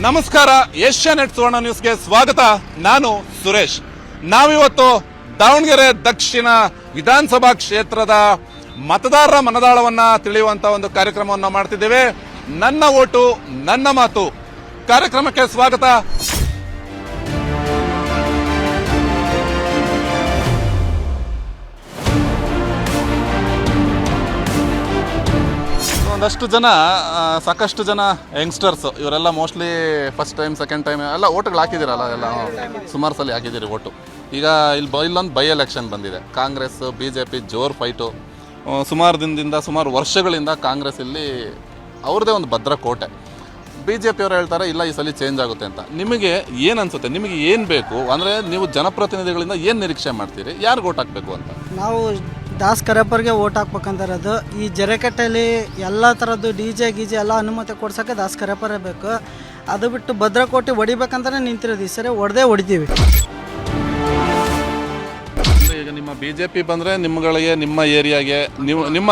ನಮಸ್ಕಾರ, ಏಷ್ಯಾನೆಟ್ ಸುವರ್ಣ ನ್ಯೂಸ್ಗೆ ಸ್ವಾಗತ. ನಾನು ಸುರೇಶ್. ನಾವಿವತ್ತು ದಾವಣಗೆರೆ ದಕ್ಷಿಣ ವಿಧಾನಸಭಾ ಕ್ಷೇತ್ರದ ಮತದಾರರ ಮನದಾಳವನ್ನ ತಿಳಿಯುವಂತ ಒಂದು ಕಾರ್ಯಕ್ರಮವನ್ನು ಮಾಡ್ತಿದ್ದೇವೆ. ನನ್ನ ಓಟು ನನ್ನ ಮಾತು ಕಾರ್ಯಕ್ರಮಕ್ಕೆ ಸ್ವಾಗತ. ಒಂದಷ್ಟು ಜನ, ಸಾಕಷ್ಟು ಜನ ಯಂಗ್ಸ್ಟರ್ಸ್, ಇವರೆಲ್ಲ mostly first time second time ಎಲ್ಲ ಓಟ್ಗಳು ಹಾಕಿದಿರಲ್ಲ, ಎಲ್ಲ ಸುಮಾರು ಸಲ ಹಾಕಿದ್ದೀರಿ ಓಟು. ಈಗ ಇಲ್ಲೊಂದು ಬೈ ಎಲೆಕ್ಷನ್ ಬಂದಿದೆ. ಕಾಂಗ್ರೆಸ್ BJP ಜೋರ್ ಫೈಟು. ಸುಮಾರು ದಿನದಿಂದ, ಸುಮಾರು ವರ್ಷಗಳಿಂದ ಕಾಂಗ್ರೆಸ್ ಇಲ್ಲಿ ಅವ್ರದ್ದೇ ಒಂದು ಭದ್ರ ಕೋಟೆ. BJP ಅವರು ಹೇಳ್ತಾರೆ ಇಲ್ಲ ಈ ಸಲ ಚೇಂಜ್ ಆಗುತ್ತೆ ಅಂತ. ನಿಮಗೆ ಏನು ಅನ್ಸುತ್ತೆ? ನಿಮಗೆ ಏನು ಬೇಕು ಅಂದರೆ ನೀವು ಜನಪ್ರತಿನಿಧಿಗಳಿಂದ ಏನು ನಿರೀಕ್ಷೆ ಮಾಡ್ತೀರಿ? ಯಾರಿಗೆ ಓಟ್ ಹಾಕಬೇಕು ಅಂತ? ನಾವು ದಾಸ್ ಕರೆಪರ್ಗೆ ಓಟ್ ಹಾಕ್ಬೇಕಂತಿರೋದು. ಈ ಜರೆಕಟ್ಟೆಯಲ್ಲಿ ಎಲ್ಲ ಥರದ್ದು DJ ಗೀಜೆ ಎಲ್ಲ ಅನುಮತಿ ಕೊಡ್ಸೋಕ್ಕೆ ದಾಸ್ ಕರೆಪರೇ ಬೇಕು. ಅದು ಬಿಟ್ಟು ಭದ್ರಕೋಟೆ ಹೊಡಿಬೇಕಂತಲೇ ನಿಂತಿರೋದು. ಈ ಸರಿ ಹೊಡೆದಿದ್ದೀವಿ. ಈಗ ನಿಮ್ಮ BJP ಬಂದರೆ ನಿಮ್ಮಗಳಿಗೆ, ನಿಮ್ಮ ಏರಿಯಾಗೆ, ನಿಮ್ಮ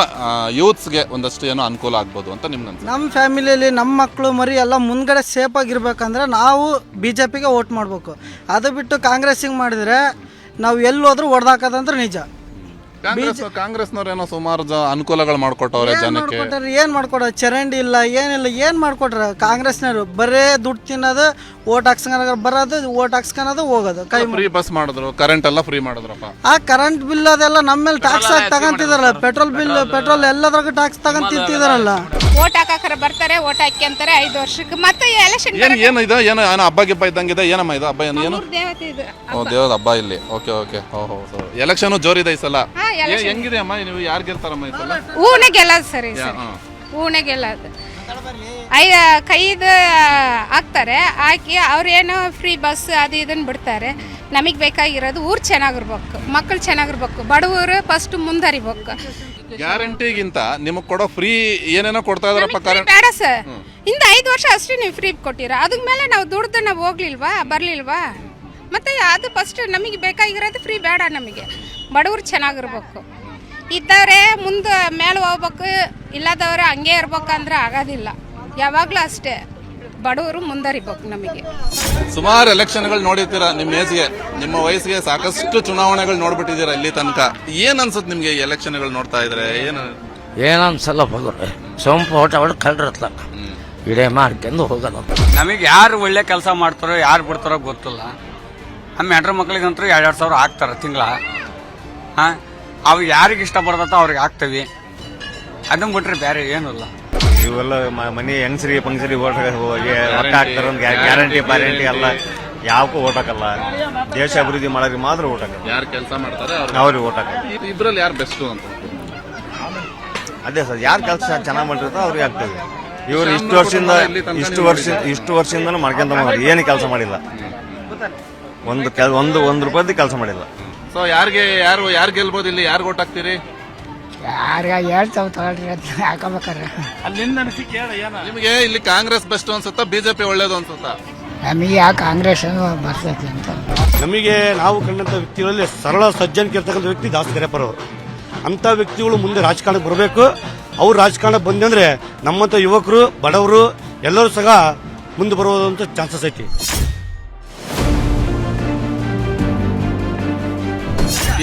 ಯೂತ್ಸ್ಗೆ ಒಂದಷ್ಟು ಏನೋ ಅನುಕೂಲ ಆಗ್ಬೋದು ಅಂತ ನಿಮ್ಗೆ ಅನ್ಸುತ್ತೆ? ನಮ್ಮ ಫ್ಯಾಮಿಲಿಯಲ್ಲಿ ನಮ್ಮ ಮಕ್ಕಳು ಮರಿ ಎಲ್ಲ ಮುಂದ್ಗಡೆ ಸೇಫಾಗಿರ್ಬೇಕಂದ್ರೆ ನಾವು BJPಗೆ ಓಟ್ ಮಾಡಬೇಕು. ಅದು ಬಿಟ್ಟು ಕಾಂಗ್ರೆಸ್ಸಿಗೆ ಮಾಡಿದರೆ ನಾವು ಎಲ್ಲಿ ಹೋದ್ರೂ ಹೊಡೆದಾಕೋದಂದ್ರೆ ನಿಜ. ಕಾಂಗ್ರೆಸ್ನವ್ರು ಏನೋ ಸುಮಾರು ಅನುಕೂಲಗಳು ಮಾಡ್ಕೊಟ್ಟವ್ರೆ ಜನಕ್ಕೆ. ಏನು ಮಾಡ್ಕೊಡ್ರ? ಚರಂಡಿ ಇಲ್ಲ, ಏನಿಲ್ಲ, ಏನು ಮಾಡ್ಕೊಟ್ರ ಕಾಂಗ್ರೆಸ್ನವರು? ಬರೇ ದುಡ್ಡು ತಿನ್ನೋದು, ಓಟ್ ಹಾಕ್ಸ್ಕೊಳೋದು, ಬರೋದು, ಓಟ್ ಹಾಕ್ಸ್ಕೊಳೋದು, ಹೋಗೋದು. ಫ್ರೀ ಬಸ್ ಮಾಡಿದ್ರು, ಕರೆಂಟ್ ಎಲ್ಲ ಫ್ರೀ ಮಾಡಿದ್ರಪ್ಪ. ಆ ಕರೆಂಟ್ ಬಿಲ್ ಅದೆಲ್ಲ ನಮ್ಮ ಮೇಲೆ ಟ್ಯಾಕ್ಸ್ ಆಗಿ ತಗೊಂತಿದಾರಲ್ಲ. ಪೆಟ್ರೋಲ್ ಬಿಲ್, ಪೆಟ್ರೋಲ್ ಎಲ್ಲದ್ರಾಗ ಟ್ಯಾಕ್ಸ್ ತಗೊಂತಿದ್ದಾರಲ್ಲ. ಓಟ್ ಹಾಕಕ್ರೆ ಬರ್ತಾರೆ, ಓಟ್ ಹಾಕ್ಯಂತಾರೆ 5 ವರ್ಷಕ್ಕೆ. ಮತ್ತೆ ಎಲೆಕ್ಷನ್ ಏನು ಏನೋ ಹಬ್ಬ ಗಿಬ್ಬ ಇದ್ದಂಗಿದೆ. ಏನಮ್ಮ ಇದು ಹಬ್ಬ? ಏನು ದೇವತೆ ಇದು. ದೇವದ ಹಬ್ಬ ಇಲ್ಲಿ. ಓಕೆ. ಎಲೆಕ್ಷನ್ ಜೋರಿದೆ ಈ ಸಲ. ಹೆಂಗಿದೆ ಅಮ್ಮ? ನೀವು ಯಾರು ಗೆಲ್ತಾರಮ್ಮ ಈ ಸಲ? ಹೂನೆ ಗೆಲ್ಲದು ಸರಿ ಸರಿ, ಹೂನೆ ಗೆಲ್ಲದು. ಕೈದು ಹಾಕ್ತಾರೆ, ಹಾಕಿ ಅವ್ರೇನೋ ಫ್ರೀ ಬಸ್ ಅದು ಇದನ್ನು ಬಿಡ್ತಾರೆ. ನಮಗೆ ಬೇಕಾಗಿರೋದು ಊರು ಚೆನ್ನಾಗಿರ್ಬೇಕು, ಮಕ್ಕಳು ಚೆನ್ನಾಗಿರ್ಬೇಕು, ಬಡವರು ಫಸ್ಟ್ ಮುಂದರಿಬೇಕು. ಗ್ಯಾರಂಟಿಗಿಂತ ನಿಮಗೆ ಕೊಡೋ ಫ್ರೀ ಏನೇನೋ ಕೊಡ್ತಾ ಇದಾರಪ್ಪ. ಬೇಡ ಸರ್, ಇಂದ 5 ವರ್ಷ ಅಷ್ಟೇ ನೀವು ಫ್ರೀ ಕೊಟ್ಟಿರ. ಅದ್ರ ಮೇಲೆ ನಾವು ದುಡ್ದು ನಾವು ಹೋಗ್ಲಿಲ್ವಾ, ಬರ್ಲಿಲ್ವಾ? ಮತ್ತೆ ಅದು ಫಸ್ಟ್ ನಮಗೆ ಬೇಕಾಗಿರೋದು ಫ್ರೀ ಬೇಡ. ನಮಗೆ ಬಡವರು ಚೆನ್ನಾಗಿರ್ಬೇಕು. ಇದ್ದವ್ರೆ ಮುಂದೆ ಮೇಲೆ ಹೋಗ್ಬೇಕು, ಇಲ್ಲದವ್ರೆ ಹಂಗೆ ಇರ್ಬೇಕಂದ್ರೆ ಆಗೋದಿಲ್ಲ. ಯಾವಾಗಲೂ ಅಷ್ಟೇ, ಬಡವರು ಮುಂದರಿಬೇಕು. ನಮಗೆ ಸುಮಾರು ಎಲೆಕ್ಷನ್ಗಳು ನೋಡಿರ್ತೀರ. ನಿಮ್ಮ ಏಜ್ಗೆ, ನಿಮ್ಮ ವಯಸ್ಸಿಗೆ ಸಾಕಷ್ಟು ಚುನಾವಣೆಗಳು ನೋಡ್ಬಿಟ್ಟಿದ್ದೀರಾ ಇಲ್ಲಿ ತನಕ. ಏನ್ ಅನ್ಸುತ್ತೆ ನಿಮ್ಗೆ ಈ ಎಲೆಕ್ಷನ್ಗಳು ನೋಡ್ತಾ ಇದ್ರೆ? ಏನನ್ಸಲ್ಲ ಹೋಗ್ರೆ ಸೋಂಪು ಓಟ ಹೊಡ್ ಕಳ್ರತ್ಲ ಇಡೇ ಮಾಡ್ಕೊಂಡು ಹೋಗೋದು. ನಮಗೆ ಯಾರು ಒಳ್ಳೆ ಕೆಲಸ ಮಾಡ್ತಾರೋ ಯಾರು ಬಿಡ್ತಾರೋ ಗೊತ್ತಿಲ್ಲ. ನಮ್ಮ ಹೆಣ್ರ ಮಕ್ಳಿಗಂತೂ 2,000 ಸಾವಿರ ಹಾಕ್ತಾರೆ ತಿಂಗಳ. ಅವು ಯಾರಿಗೆ ಇಷ್ಟ ಬರ್ತೋ ಅವ್ರಿಗೆ ಹಾಕ್ತೇವೆ. ಅದನ್ನ ಬಿಟ್ರೆ ಬೇರೆ ಏನೂ ಇಲ್ಲ. ಇವೆಲ್ಲ ಮನೆ ಹೆಂಗಸರಿಗೆ ಪಂಗಸರಿಗೆ ಓಟ್ ಹಾಕ್ತಾರೆ. ಗ್ಯಾರಂಟಿ ಪಾರಂಟಿ ಎಲ್ಲ ಯಾವಕ್ಕೂ ಓಟ್ ಹಾಕಲ್ಲ. ದೇಶ ಅಭಿವೃದ್ಧಿ ಮಾಡೋರಿಗೆ ಮಾತ್ರ ಓಟ್ ಹಾಕಲ್ಲ. ಯಾರು ಕೆಲಸ ಮಾಡ್ತಾರೆ ಅವ್ರಿಗೆ ಓಟ್ ಹಾಕಲ್ಲ. ಇಬ್ರಲ್ಲಿ ಯಾರು ಬೆಸ್ಟ್ ಅಂತ? ಅದೇ ಸರ್, ಯಾರು ಕೆಲಸ ಚೆನ್ನಾಗಿ ಮಾಡಿರ್ತಾರೋ ಅವ್ರಿಗೆ ಹಾಕ್ತೇವೆ. ಇವರು ಇಷ್ಟು ವರ್ಷದಿಂದ ಮಾಡ್ಕೊಂತ ಏನು ಕೆಲಸ ಮಾಡಿಲ್ಲ. ಒಂದು ರೂಪಾಯಿ ಕೆಲಸ ಮಾಡಿಲ್ಲ. ಸೊ ಯಾರು ಗೆಲ್ಬೋದು ಇಲ್ಲಿ? ಯಾರು ಓಟ್ ಹಾಕ್ತೀರಿ? ಹೇಳ್ತಾವ್ ತಗೊಳ್ರಿ ಅಂತ ಹಾಕಬೇಕಾರೆ. ನಿಮಗೆ ಇಲ್ಲಿ ಕಾಂಗ್ರೆಸ್ ಬೆಸ್ಟ್ ಅನ್ಸುತ್ತಾ, BJP ಒಳ್ಳೇದು ಅನ್ಸುತ್ತಾ? ನಮಗೆ ಕಾಂಗ್ರೆಸ್ ಬರ್ತೈತಿ ಅಂತ. ನಮಗೆ ನಾವು ಕಂಡಂತ ವ್ಯಕ್ತಿಗಳಲ್ಲಿ ಸರಳ ಸಜ್ಜನಿಕೆ ಇರ್ತಕ್ಕಂಥ ವ್ಯಕ್ತಿ ದಾಸ್ ಕರೆಪರ್ ಅವರು. ಅಂಥ ವ್ಯಕ್ತಿಗಳು ಮುಂದೆ ರಾಜಕಾರಣಕ್ಕೆ ಬರಬೇಕು. ಅವ್ರು ರಾಜಕಾರಣ ಬಂದಂದ್ರೆ ನಮ್ಮಂಥ ಯುವಕರು, ಬಡವರು ಎಲ್ಲರೂ ಸಹ ಮುಂದೆ ಬರುವಂತ ಚಾನ್ಸಸ್ ಐತಿ.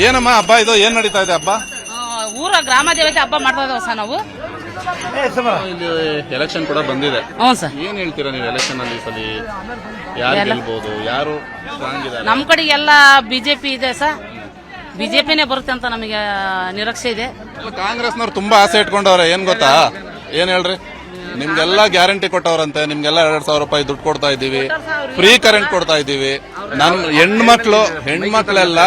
ಏನಮ್ಮ ಹಬ್ಬ ಇದು? ಏನ್ ನಡೀತಾ ಇದೆ ಹಬ್ಬ? ಊರ ಗ್ರಾಮ ದೇವತೆ ಹಬ್ಬ ಮಾಡ್ತಾ ಇದ್ದೇವೆ ಸರ್ ನಾವು. ಇಲ್ಲಿ ಎಲೆಕ್ಷನ್ ಕೂಡ ಬಂದಿದೆ. ಹ್ಞೂ ಸರ್. ಏನ್ ಹೇಳ್ತೀರಾ ನೀವು ಎಲೆಕ್ಷನ್ ಅಲ್ಲಿ? ಈ ಸಲ ಯಾರು ಗೆಲ್ಬಹುದು? ಯಾರು ಸ್ಟ್ರಾಂಗ್ ಇದ್ದಾರೆ? ನಮ್ಮ ಕಡೆಗೆಲ್ಲ BJP ಇದೆ ಸರ್. BJPನೇ ಬರುತ್ತೆ ಅಂತ ನಮಗೆ ನಿರೀಕ್ಷೆ ಇದೆ. ಕಾಂಗ್ರೆಸ್ನವ್ರು ತುಂಬಾ ಆಸೆ ಇಟ್ಕೊಂಡವ್ರೆ. ಏನ್ ಗೊತ್ತಾ? ಏನ್ ಹೇಳ್ರಿ? ನಿಮ್ಗೆಲ್ಲ ಗ್ಯಾರಂಟಿ ಕೊಟ್ಟವ್ರಂತೆ. ನಿಮ್ಗೆಲ್ಲ 2,000 ರೂಪಾಯಿ ದುಡ್ಡು ಕೊಡ್ತಾ ಇದ್ದೀವಿ, ಫ್ರೀ ಕರೆಂಟ್ ಕೊಡ್ತಾ ಇದ್ದೀವಿ. ಹೆಣ್ಮಕ್ಳೆಲ್ಲ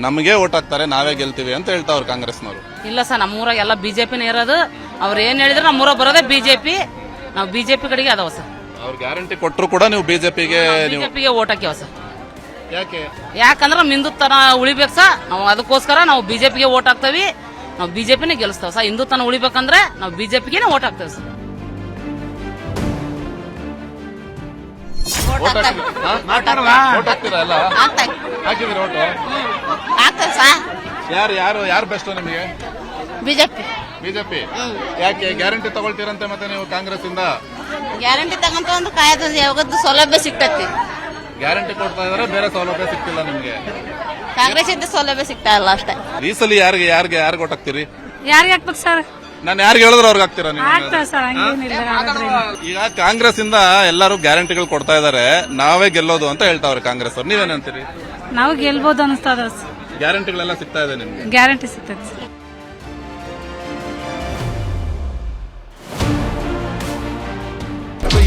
ನಮಗೆ ಓಟ್ ಹಾಕ್ತಾರೆ, ನಾವೇ ಗೆಲ್ತೀವಿ ಅಂತ ಹೇಳ್ತಾವ್ರು ಕಾಂಗ್ರೆಸ್ನವರು. ಇಲ್ಲ ಸರ್, ನಮ್ಮೂರಾಗ ಎಲ್ಲ BJPನೇ ಇರೋದು. ಅವ್ರು ಏನ್ ಹೇಳಿದ್ರೆ ನಮ್ಮೂರಾಗ ಬರೋದೇ BJP. ನಾವು BJP ಕಡೆಗೆ ಅದಾವ ಸರ್. ಅವ್ರು ಗ್ಯಾರಂಟಿ ಕೊಟ್ಟರು ಕೂಡ ನೀವು BJPಗೆ ಓಟ್ ಹಾಕ್ಯಾವ ಸರ್. ಯಾಕೆ? ಯಾಕಂದ್ರೆ ಹಿಂದುತ್ವನ ಉಳಿಬೇಕು ಸರ್. ನಾವು ಅದಕ್ಕೋಸ್ಕರ ನಾವು BJPಗೆ ಓಟ್ ಹಾಕ್ತೇವಿ. ನಾವು BJPನೇ ಗೆಲ್ಲಿಸ್ತೇವೆ ಸರ್. ಹಿಂದುತ್ವನ ಉಳಿಬೇಕಂದ್ರೆ ನಾವು BJPಗೆ ಓಟ್ ಹಾಕ್ತೇವೆ ಸರ್. ಹಾಕಿದ್ರಿ ಓಟು? ಯಾರು ಬೆಸ್ಟ್ ನಿಮಗೆ? BJP. BJP ಯಾಕೆ ಗ್ಯಾರಂಟಿ ತಗೊಳ್ತೀರಂತೆ ಮತ್ತೆ ನೀವು ಕಾಂಗ್ರೆಸ್ ಇಂದ? ಗ್ಯಾರಂಟಿ ತಗೊಂತ ಒಂದು ಕಾಯದ ಯಾವಾಗದ್ದು ಸೌಲಭ್ಯ ಸಿಗ್ತೈತಿ. ಗ್ಯಾರಂಟಿ ಕೊಡ್ತಾ ಇದಾರೆ, ಬೇರೆ ಸೌಲಭ್ಯ ಸಿಗ್ತಿಲ್ಲ ನಿಮ್ಗೆ. ಕಾಂಗ್ರೆಸ್ ಇದ್ದ ಸೌಲಭ್ಯ ಸಿಗ್ತಾ ಇಲ್ಲ ಅಷ್ಟೇ. ಈ ಸಲ ಯಾರಿಗೆ ಕೊಟ್ಟಾಕ್ತೀರಿ? ಯಾರಿಗೆ ಹಾಕ್ಬೇಕು ಸರ್? ನಾನು ಯಾರಿಗೆ ಹೇಳಿದ್ರೆ ಅವ್ರಿಗೆ ಹಾಕ್ತೀರಾ ನೀವು? ಸರ್ ಹಂಗೇನಿಲ್ಲ. ಈಗ ಕಾಂಗ್ರೆಸ್ ಇಂದ ಎಲ್ಲರೂ ಗ್ಯಾರಂಟಿಗಳು ಕೊಡ್ತಾ ಇದಾರೆ, ನಾವೇ ಗೆಲ್ಲೋದು ಅಂತ ಹೇಳ್ತಾವ್ರೆ ಕಾಂಗ್ರೆಸ್ ಅವ್ರು. ನೀವೇನಂತೀರಿ? ನಾವು ಗೆಲ್ಬೋದು ಅನಿಸ್ತದ. ಗ್ಯಾರಂಟಿಗಳೆಲ್ಲ ಸಿಗ್ತಾ ಇದೆ ನಿಮ್ಗೆ? ಗ್ಯಾರಂಟಿ ಸಿಗ್ತದೆ ಸರ್.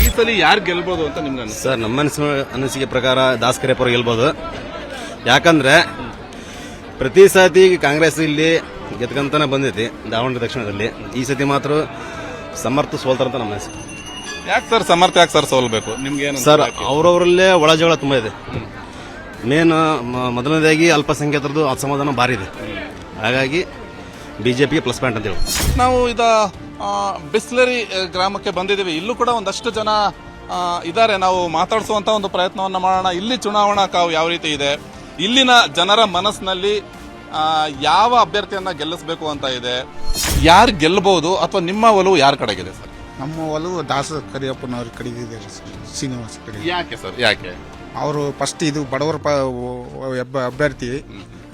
ಈ ಸಲ ಯಾರು ಗೆಲ್ಬೋದು ಅಂತ ನಿಮ್ಗೆ ಅನ್ಸುತ್ತೆ? ಸರ್ ನಮ್ಮ ಅನಿಸಿಕೆ ಪ್ರಕಾರ ದಾಸ್ಕರೆಪ್ಪರು ಗೆಲ್ಬೋದು. ಯಾಕಂದ್ರೆ ಪ್ರತಿ ಸತಿ ಕಾಂಗ್ರೆಸ್ ಇಲ್ಲಿ ಗೆದ್ಕಂತಾನೆ ಬಂದೈತಿ ದಾವಣಗೆರೆ ದಕ್ಷಿಣದಲ್ಲಿ. ಈ ಸತಿ ಮಾತ್ರ ಸಮರ್ಥ ಸೋಲ್ತಾರಂತ ನಮ್ಮ ಅನಿಸಿಕೆ. ಯಾಕೆ ಸರ್ ಸಮರ್ಥ ಯಾಕೆ ಸರ್ ಸೋಲ್ಬೇಕು ನಿಮ್ಗೆ? ಸರ್ ಅವರವರಲ್ಲೇ ಒಳ ಜಗಳ ತುಂಬ ಇದೆ. ಮೇನ್ ಮೊದಲನೇದಾಗಿ ಅಲ್ಪಸಂಖ್ಯಾತರದ್ದು ಅಸಮಾಧಾನ ಭಾರಿ ಇದೆ. ಹಾಗಾಗಿ ಬಿಜೆಪಿಗೆ ಪ್ಲಸ್ ಪಾಯಿಂಟ್ ಅಂತ ಹೇಳಿ ನಾವು ಬಿಸ್ಲರಿ ಗ್ರಾಮಕ್ಕೆ ಬಂದಿದ್ದೀವಿ. ಇಲ್ಲೂ ಕೂಡ ಒಂದಷ್ಟು ಜನ ಇದ್ದಾರೆ. ನಾವು ಮಾತಾಡಿಸುವಂತ ಒಂದು ಪ್ರಯತ್ನವನ್ನ ಮಾಡೋಣ. ಇಲ್ಲಿ ಚುನಾವಣಾ ಕಾವು ಯಾವ ರೀತಿ ಇದೆ, ಇಲ್ಲಿನ ಜನರ ಮನಸ್ಸಿನಲ್ಲಿ ಯಾವ ಅಭ್ಯರ್ಥಿಯನ್ನ ಗೆಲ್ಲಿಸಬೇಕು ಅಂತ ಇದೆ, ಯಾರು ಗೆಲ್ಲಬಹುದು ಅಥವಾ ನಿಮ್ಮ ಒಲವು ಯಾರ ಕಡೆಗಿದೆ ಸರ್? ನಮ್ಮ ಒಲವು ದಾಸ ಕರಿಯಪ್ಪನವ್ರ ಕಡೆಗಿದೆ ಸರ್, ಶ್ರೀನಿವಾಸ ಕಡೆ. ಯಾಕೆ ಸರ್? ಯಾಕೆ? ಅವರು ಫಸ್ಟ್ ಇದು ಬಡವರ ಅಭ್ಯರ್ಥಿ,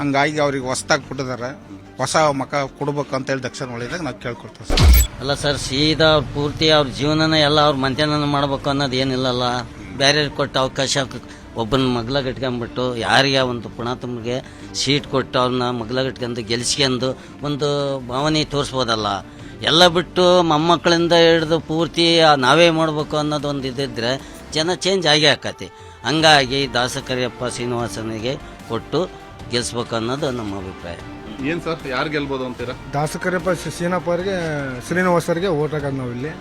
ಹಂಗಾಗಿ ಅವ್ರಿಗೆ ಹೊಸದಾಗಿ ಕೊಟ್ಟಿದ್ದಾರೆ. ಹೊಸ ಮಕ ಕೊಡ್ಬೇಕು ಅಂತ ಹೇಳಿ ದಕ್ಷಿಣ ಒಳ್ಳೆದಾಗ ನಾವು ಕೇಳ್ಕೊಡ್ತೇವೆ ಸರ್. ಅಲ್ಲ ಸರ್, ಸೀದಾ ಪೂರ್ತಿ ಅವ್ರ ಜೀವನನ ಎಲ್ಲ ಅವ್ರ ಮಂತ್ಯಾನ ಮಾಡ್ಬೇಕು ಅನ್ನೋದು ಏನಿಲ್ಲಲ್ಲ. ಬೇರೆ ಕೊಟ್ಟು ಅವಕಾಶ ಒಬ್ಬನ ಮಗ್ಲಾಗ ಇಟ್ಕೊಂಡ್ಬಿಟ್ಟು ಯಾರಿಗೆ ಒಂದು ಪುಣಾತ್ಮಗೆ ಸೀಟ್ ಕೊಟ್ಟು ಅವ್ರನ್ನ ಮಗ್ಲಾಗ ಇಟ್ಕೊಂಡು ಗೆಲ್ಸ್ಕೊಂಡು ಒಂದು ಭಾವನೆ ತೋರಿಸ್ಬೋದಲ್ಲ. ಎಲ್ಲ ಬಿಟ್ಟು ಮೊಮ್ಮಕ್ಕಳಿಂದ ಹಿಡಿದು ಪೂರ್ತಿ ನಾವೇ ಮಾಡಬೇಕು ಅನ್ನೋದು ಒಂದು ಇದ್ದಿದ್ರೆ ಜನ ಚೇಂಜ್ ಆಗೇ ಆಕತಿ. ಹಂಗಾಗಿ ದಾಸಕರಿಯಪ್ಪ ಶ್ರೀನಿವಾಸನಿಗೆ ಕೊಟ್ಟು ಗೆಲ್ಸ್ಬೇಕು ಅನ್ನೋದು ನಮ್ಮ ಅಭಿಪ್ರಾಯ. ಏನ್ ಸರ್, ಯಾರು ಗೆಲ್ಬೋದು ಅಂತೀರಾ? ದಾಸಕರಿಯಪ್ಪ ಶ್ರೀನಪ್ಪ ಅವರಿಗೆ, ಶ್ರೀನಿವಾಸರಿಗೆ ಓಟ್ ಹಾಕೋದು ನಾವು ಇಲ್ಲಿ.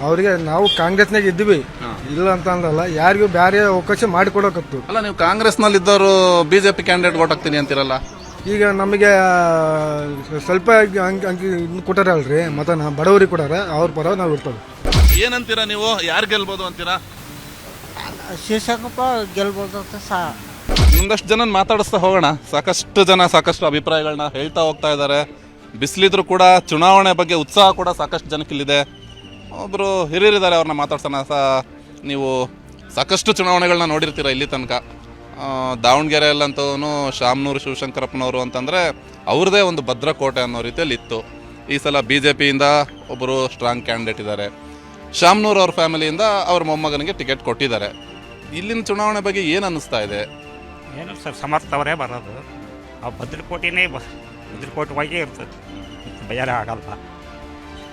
ಅವರಿಗೆ ನಾವು ಕಾಂಗ್ರೆಸ್ನಾಗ ಇದ್ವಿ, ಇಲ್ಲ ಅಂತ ಅಂದಲ್ಲ, ಯಾರಿಗೂ ಬೇರೆ ಅವಕಾಶ ಮಾಡಿಕೊಡಕತ್ತು. ಅಲ್ಲ, ನೀವು ಕಾಂಗ್ರೆಸ್ನಲ್ಲಿ ಇದ್ದವರು ಬಿಜೆಪಿ ಕ್ಯಾಂಡಿಡೇಟ್ ಓಟ್ ಹಾಕ್ತೀನಿ ಅಂತೀರಲ್ಲ. ಈಗ ನಮಗೆ ಸ್ವಲ್ಪ ಕೊಟ್ಟಾರಲ್ರಿ, ಮತ್ತೆ ಬಡವರಿಗೆ ಕೊಟ್ಟಾರ, ಅವ್ರ ಪರ ನಾವು ಇರ್ತದೆ. ಏನಂತೀರಾ ನೀವು? ಯಾರು ಗೆಲ್ಬೋದು ಅಂತೀರಾ? ಶಿವಶಂಕರಪ್ಪ ಗೆಲ್ಬೋದು ಅಂತ ಒಂದಷ್ಟು ಜನ ಮಾತಾಡಿಸ್ತಾ ಹೋಗೋಣ. ಸಾಕಷ್ಟು ಜನ ಸಾಕಷ್ಟು ಅಭಿಪ್ರಾಯಗಳನ್ನ ಹೇಳ್ತಾ ಹೋಗ್ತಾ ಇದ್ದಾರೆ. ಬಿಸಿಲಿದ್ರು ಕೂಡ ಚುನಾವಣೆ ಬಗ್ಗೆ ಉತ್ಸಾಹ ಕೂಡ ಸಾಕಷ್ಟು ಜನಕ್ಕಿಲ್ಲಿದೆ. ಒಬ್ಬರು ಹಿರಿಯರಿದ್ದಾರೆ, ಅವ್ರನ್ನ ಮಾತಾಡ್ಸೋಣ. ನೀವು ಸಾಕಷ್ಟು ಚುನಾವಣೆಗಳನ್ನ ನೋಡಿರ್ತೀರ ಇಲ್ಲಿ ತನಕ. ದಾವಣಗೆರೆಯಲ್ಲಂತೂ ಶಾಮನೂರು ಶಿವಶಂಕರಪ್ಪನವರು ಅಂತಂದರೆ ಅವ್ರದ್ದೇ ಒಂದು ಭದ್ರಕೋಟೆ ಅನ್ನೋ ರೀತಿಯಲ್ಲಿ ಇತ್ತು. ಈ ಸಲ BJPಯಿಂದ ಒಬ್ಬರು ಸ್ಟ್ರಾಂಗ್ ಕ್ಯಾಂಡಿಡೇಟ್ ಇದ್ದಾರೆ. ಶಾಮನೂರು ಅವ್ರ ಫ್ಯಾಮಿಲಿಯಿಂದ ಅವ್ರ ಮೊಮ್ಮಗನಿಗೆ ಟಿಕೆಟ್ ಕೊಟ್ಟಿದ್ದಾರೆ. ಇಲ್ಲಿನ ಚುನಾವಣೆ ಬಗ್ಗೆ ಏನು ಅನ್ನಿಸ್ತಾ ಇದೆ? ಏನು ಸರ್, ಸಮರ್ಥ ಅವರೇ ಬರೋದು. ಆ ಭದ್ರಕೋಟೆನೇ ಭದ್ರಕೋಟೆವಾಗೇ ಇರ್ತದೆ, ಬೇರೆ ಆಗಲ್ಲ.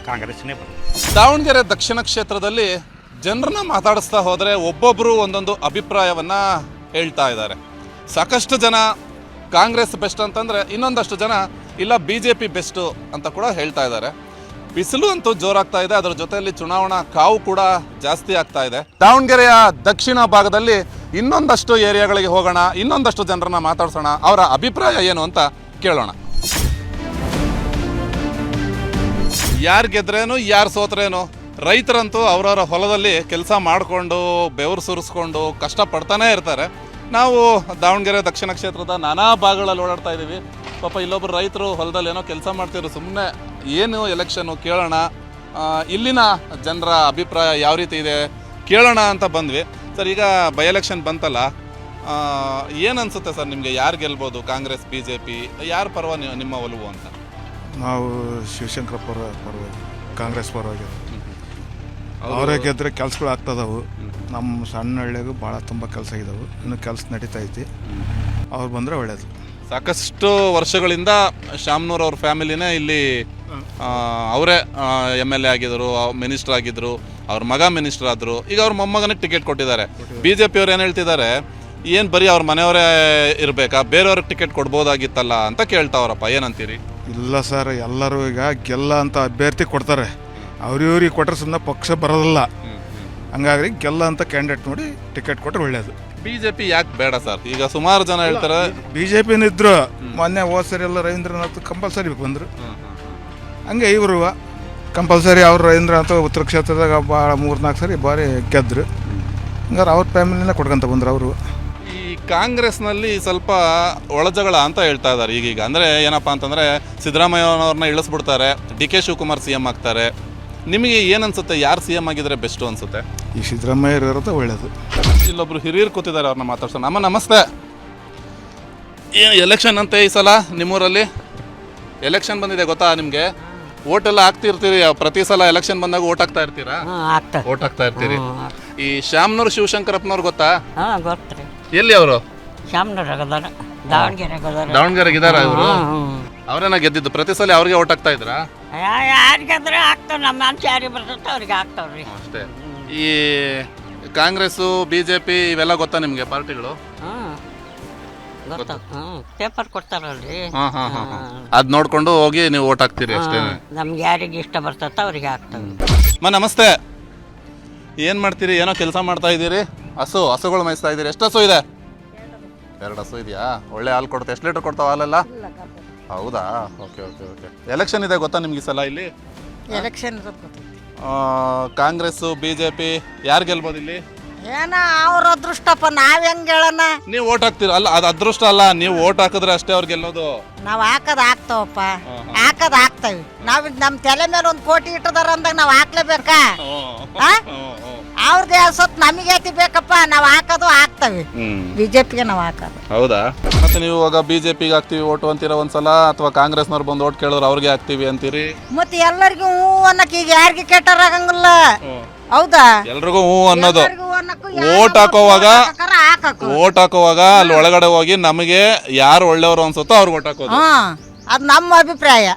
ಕಾಂಗ್ರೆಸ್ನೇ ಬರೋದು. ದಾವಣಗೆರೆ ದಕ್ಷಿಣ ಕ್ಷೇತ್ರದಲ್ಲಿ ಜನರನ್ನ ಮಾತಾಡಿಸ್ತಾ ಹೋದರೆ ಒಬ್ಬೊಬ್ಬರು ಒಂದೊಂದು ಅಭಿಪ್ರಾಯವನ್ನ ಹೇಳ್ತಾ ಇದ್ದಾರೆ. ಸಾಕಷ್ಟು ಜನ ಕಾಂಗ್ರೆಸ್ ಬೆಸ್ಟ್ ಅಂತಂದ್ರೆ, ಇನ್ನೊಂದಷ್ಟು ಜನ ಇಲ್ಲ BJP ಬೆಸ್ಟು ಅಂತ ಕೂಡ ಹೇಳ್ತಾ ಇದ್ದಾರೆ. ಬಿಸಿಲು ಅಂತೂ ಜೋರಾಗ್ತಾ ಇದೆ, ಅದರ ಜೊತೆಯಲ್ಲಿ ಚುನಾವಣಾ ಕಾವು ಕೂಡ ಜಾಸ್ತಿ ಆಗ್ತಾ ಇದೆ. ದಾವಣಗೆರೆಯ ದಕ್ಷಿಣ ಭಾಗದಲ್ಲಿ ಇನ್ನೊಂದಷ್ಟು ಏರಿಯಾಗಳಿಗೆ ಹೋಗೋಣ, ಇನ್ನೊಂದಷ್ಟು ಜನರನ್ನ ಮಾತಾಡ್ಸೋಣ, ಅವರ ಅಭಿಪ್ರಾಯ ಏನು ಅಂತ ಕೇಳೋಣ. ಯಾರು ಗೆದ್ರೇನು ಯಾರು ಸೋತ್ರೇನು, ರೈತರಂತೂ ಅವರವರ ಹೊಲದಲ್ಲಿ ಕೆಲಸ ಮಾಡಿಕೊಂಡು ಬೆವರು ಸುರಿಸ್ಕೊಂಡು ಕಷ್ಟಪಡ್ತಾನೆ ಇರ್ತಾರೆ. ನಾವು ದಾವಣಗೆರೆ ದಕ್ಷಿಣ ಕ್ಷೇತ್ರದ ನಾನಾ ಭಾಗಗಳಲ್ಲಿ ಓಡಾಡ್ತಾ ಇದ್ದೀವಿ. ಪಾಪ ಇಲ್ಲೊಬ್ಬರು ರೈತರು ಹೊಲದಲ್ಲಿ ಏನೋ ಕೆಲಸ ಮಾಡ್ತಿದ್ರು. ಸುಮ್ಮನೆ ಏನು ಎಲೆಕ್ಷನ್ನು ಕೇಳೋಣ, ಇಲ್ಲಿನ ಜನರ ಅಭಿಪ್ರಾಯ ಯಾವ ರೀತಿ ಇದೆ ಕೇಳೋಣ ಅಂತ ಬಂದ್ವಿ. ಸರ್, ಈಗ ಬೈ ಎಲೆಕ್ಷನ್ ಬಂತಲ್ಲ, ಏನು ಅನಿಸುತ್ತೆ ಸರ್ ನಿಮಗೆ? ಯಾರು ಗೆಲ್ಬೋದು? ಕಾಂಗ್ರೆಸ್, BJP, ಯಾರ ಪರವ ನಿಮ್ಮ ಒಲವು ಅಂತ? ನಾವು ಶಿವಶಂಕರಪ್ಪ ಪರವಾಗಿ, ಕಾಂಗ್ರೆಸ್ ಪರವಾಗಿ. ಅವರೇ ಗೆದ್ರೆ ಕೆಲಸಗಳು ಆಗ್ತದವು. ನಮ್ಮ ಸಣ್ಣ ಹಳ್ಳಿಗೂ ಭಾಳ ತುಂಬ ಕೆಲಸ ಇದಾವೆ, ಇನ್ನು ಕೆಲಸ ನಡೀತಾ ಐತಿ. ಅವ್ರು ಬಂದರೆ ಒಳ್ಳೇದು. ಸಾಕಷ್ಟು ವರ್ಷಗಳಿಂದ ಶಾಮನೂರ್ ಅವ್ರ ಫ್ಯಾಮಿಲಿನೇ ಇಲ್ಲಿ ಅವರೇ MLA ಆಗಿದ್ರು, ಮಿನಿಸ್ಟರ್ ಆಗಿದ್ರು, ಅವ್ರ ಮಗ ಮಿನಿಸ್ಟರ್ ಆದರು. ಈಗ ಅವ್ರ ಮೊಮ್ಮಗನಿಗೆ ಟಿಕೆಟ್ ಕೊಟ್ಟಿದ್ದಾರೆ. BJP ಅವ್ರು ಏನು ಹೇಳ್ತಿದ್ದಾರೆ, ಏನು ಬರೀ ಅವ್ರ ಮನೆಯವರೇ ಇರಬೇಕಾ, ಬೇರೆಯವ್ರಿಗೆ ಟಿಕೆಟ್ ಕೊಡ್ಬೋದಾಗಿತ್ತಲ್ಲ ಅಂತ ಕೇಳ್ತಾವ್ರಪ್ಪ. ಏನಂತೀರಿ? ಇಲ್ಲ ಸರ್, ಎಲ್ಲರೂ ಈಗ ಗೆಲ್ಲ ಅಂತ ಅಭ್ಯರ್ಥಿ ಕೊಡ್ತಾರೆ. ಅವ್ರಿವ್ರಿಗೆ ಕೊಟ್ಟರೆ ಸುಮ್ಮನೆ ಪಕ್ಷ ಬರೋದಿಲ್ಲ. ಹಂಗಾಗಿ ಗೆಲ್ಲ ಅಂತ ಕ್ಯಾಂಡಿಡೇಟ್ ನೋಡಿ ಟಿಕೆಟ್ ಕೊಟ್ಟರೆ ಒಳ್ಳೇದು. BJP ಯಾಕೆ ಬೇಡ ಸರ್? ಈಗ ಸುಮಾರು ಜನ ಹೇಳ್ತಾರೆ BJP ಇದ್ರು. ಮೊನ್ನೆ ಹೋದ ಸರಿ ಎಲ್ಲ ರವೀಂದ್ರನಾಥ್ ಕಂಪಲ್ಸರಿ ಬಂದರು. ಹಂಗೆ ಇವರು ಕಂಪಲ್ಸರಿ ಅವ್ರು ರವೀಂದ್ರನಾಥ್ ಉತ್ತರ ಕ್ಷೇತ್ರದಾಗ ಭಾಳ 3-4 ಸರಿ ಬಾರಿ ಗೆದ್ರು. ಹಂಗಾರೆ ಅವ್ರ ಫ್ಯಾಮಿಲಿನ ಕೊಡ್ಕೊಂತ ಬಂದ್ರು ಅವರು. ಈ ಕಾಂಗ್ರೆಸ್ನಲ್ಲಿ ಸ್ವಲ್ಪ ಒಳಜಗಳ ಅಂತ ಹೇಳ್ತಾ ಇದ್ದಾರೆ ಈಗೀಗ. ಅಂದರೆ ಏನಪ್ಪ ಅಂತಂದರೆ, ಸಿದ್ದರಾಮಯ್ಯನವ್ರನ್ನ ಇಳಿಸ್ಬಿಡ್ತಾರೆ, DK ಶಿವಕುಮಾರ್ CM ಆಗ್ತಾರೆ. ನಿಮಗೆ ಏನನ್ಸುತ್ತೆ, ಯಾರು ಸಿ ಎಮ್ ಆಗಿದ್ರೆ ಬೆಸ್ಟು ಅನ್ಸುತ್ತೆ? ಈ ಸಿದ್ದರಾಮಯ್ಯ ಇರೋದು ಒಳ್ಳೇದು. ಇಲ್ಲೊಬ್ರು ಹಿರಿಯರು ಕೂತಿದ್ದಾರೆ, ಅವ್ರನ್ನ ಮಾತಾಡ್ಸೋಣ. ಅಮ್ಮ ನಮಸ್ತೆ. ಏನು ಎಲೆಕ್ಷನ್ ಅಂತೆ ಈ ಸಲ ನಿಮ್ಮೂರಲ್ಲಿ? ಎಲೆಕ್ಷನ್ ಬಂದಿದೆ ಗೊತ್ತಾ ನಿಮಗೆ? ಓಟೆಲ್ಲ ಹಾಕ್ತಿರ್ತೀರಿ, ಪ್ರತಿ ಸಲ ಎಲೆಕ್ಷನ್ ಬಂದಾಗ ಓಟ್ ಹಾಕ್ತಾ ಇರ್ತೀರಾ? ಓಟ್ ಹಾಕ್ತಾ ಇರ್ತೀರಿ. ಈ ಶ್ಯಾಮ್ನೂರು ಶಿವಶಂಕರಪ್ಪನವ್ರು ಗೊತ್ತಾ? ಗೊತ್ತ್ರಿ. ಎಲ್ಲಿ ಅವರು? ಶ್ಯಾಮನಗರ ದಾವಣಗೆರೆ ದಾವಣಗೆರೆಗೆ ಇದಾರ ಇವರು? ಅವರೇನ ಗೆದ್ದಿದ್ದು? ಪ್ರತಿ ಸಲ ಅವ್ರಿಗೆ ಓಟ್ ಹಾಕ್ತಾ ಇದ್ರಾ? ಯಾರಿಗಾದ್ರೆ ಆಗ್ತಾವ, ನಮ್ಮ ಮನ್ಸು ಯಾರಿಗೆ ಬರ್ತೈತೆ ಅವ್ರಿಗೆ ಆಗ್ತಾವ್ರಿ. ಅಷ್ಟೇ. ಈ ಕಾಂಗ್ರೆಸ್ ಬಿಜೆಪಿ ಇವೆಲ್ಲ ಗೊತ್ತಾ ನಿಮ್ಗೆ ಪಾರ್ಟಿಗಳು? ಪೇಪರ್ ಕೊಡ್ತಾರಲ್ರಿ, ಅದ್ ನೋಡ್ಕೊಂಡು ಹೋಗಿ ನೀವು ಓಟ್ ಹಾಕ್ತೀರಿ ಅಷ್ಟೇ. ನಮ್ಗೆ ಯಾರಿಗೆ ಇಷ್ಟ ಬರ್ತೈತ ಅವ್ರಿಗೆ ಆಗ್ತಾವೆ. ನಮಸ್ತೆ. ಏನ್ ಮಾಡ್ತೀರಿ? ಏನೋ ಕೆಲಸ ಮಾಡ್ತಾ ಇದ್ದೀರಿ? ಹಸುಗಳು ಮೇಯಿಸ್ತಾ ಇದ್ದೀರಿ? ಎಷ್ಟು ಹಸು ಇದೆ? 2 ಹಸು ಇದೆಯಾ? ಒಳ್ಳೆ ಹಾಲು ಕೊಡುತ್ತೆ. ಎಷ್ಟು ಲೀಟರ್ ಕೊಡ್ತಾವ ಹಾಲೆಲ್ಲ? ಹೌದಾ? Okay okay okay. ಎಲೆಕ್ಷನ್ ಇದೆ ಗೊತ್ತಾ ನಿಮ್ಗೆ ಈ ಸಲ ಇಲ್ಲಿ? ಎಲೆಕ್ಷನ್ ಕಾಂಗ್ರೆಸ್ ಬಿಜೆಪಿ ಯಾರು ಗೆಲ್ಬೋದು ಇಲ್ಲಿ? ಏನ ಅವ್ರ ಅದೃಷ್ಟಪ್ಪ, ನಾವ್ ಹೆಂಗ್ ಹೇಳೋಣ? ನೀವು ಓಟ್ ಹಾಕ್ತೀರ? ಅಲ್ಲ, ಅದು ಅದೃಷ್ಟ ಅಲ್ಲ, ನೀವು ಓಟ್ ಹಾಕಿದ್ರೆ ಅಷ್ಟೇ ಅವ್ರು ಗೆಲ್ಲೋದು. ನಾವ್ ಹಾಕದ್ ಹಾಕ್ತಾವಪ್ಪ, ಹಾಕದ್ ಹಾಕ್ತಾವಿ. ನಾವ್ ನಮ್ ತಲೆ ಮೇಲೆ 1 ಕೋಟಿ ಇಟ್ಟದಾರ ಅಂದಾಗ ನಾವ್ ಹಾಕ್ಲೇಬೇಕಾ? ಅವ್ರದ್ದು ಸೊತ್ ನಮಗೆ ಐತಿ ಬೇಕಪ್ಪ, ನಾವ್ ಹಾಕೋದು ಹಾಕ್ತಾವಿ. ಬಿಜೆಪಿಗೆ ನಾವ್ ಹಾಕೋದು. ಹೌದಾ? ಮತ್ತೆ ನೀವು ಇವಾಗ ಬಿಜೆಪಿಗೆ ಹಾಕ್ತಿವಿ ಓಟು ಅಂತೀರ ಒಂದ್ಸಲ, ಅಥವಾ ಕಾಂಗ್ರೆಸ್ನವ್ರು ಬಂದು ಓಟ್ ಕೇಳಿದ್ರೆ ಅವ್ರಿಗೆ ಹಾಕ್ತಿವಿ ಅಂತೀರಿ? ಮತ್ತೆ ಎಲ್ಲರಿಗೂ ಹೂ ಅನ್ನಕ್ ಈಗ ಯಾರಿಗೆ ಕೆಟ್ಟಾರ ಆಗಂಗಿಲ್ಲ. ಹೌದಾ? ಎಲ್ರಿಗೂ ಹೂ ಅನ್ನೋದು. ಓಟ್ ಹಾಕೋವಾಗ ಅಲ್ಲಿ ಒಳಗಡೆ ಹೋಗಿ ನಮಗೆ ಯಾರು ಒಳ್ಳೆಯವರು ಅನ್ಸುತ್ತೋ ಅವ್ರಿಗೆ ಓಟ್ ಹಾಕೋದು. ಅದ್ ನಮ್ಮ ಅಭಿಪ್ರಾಯ.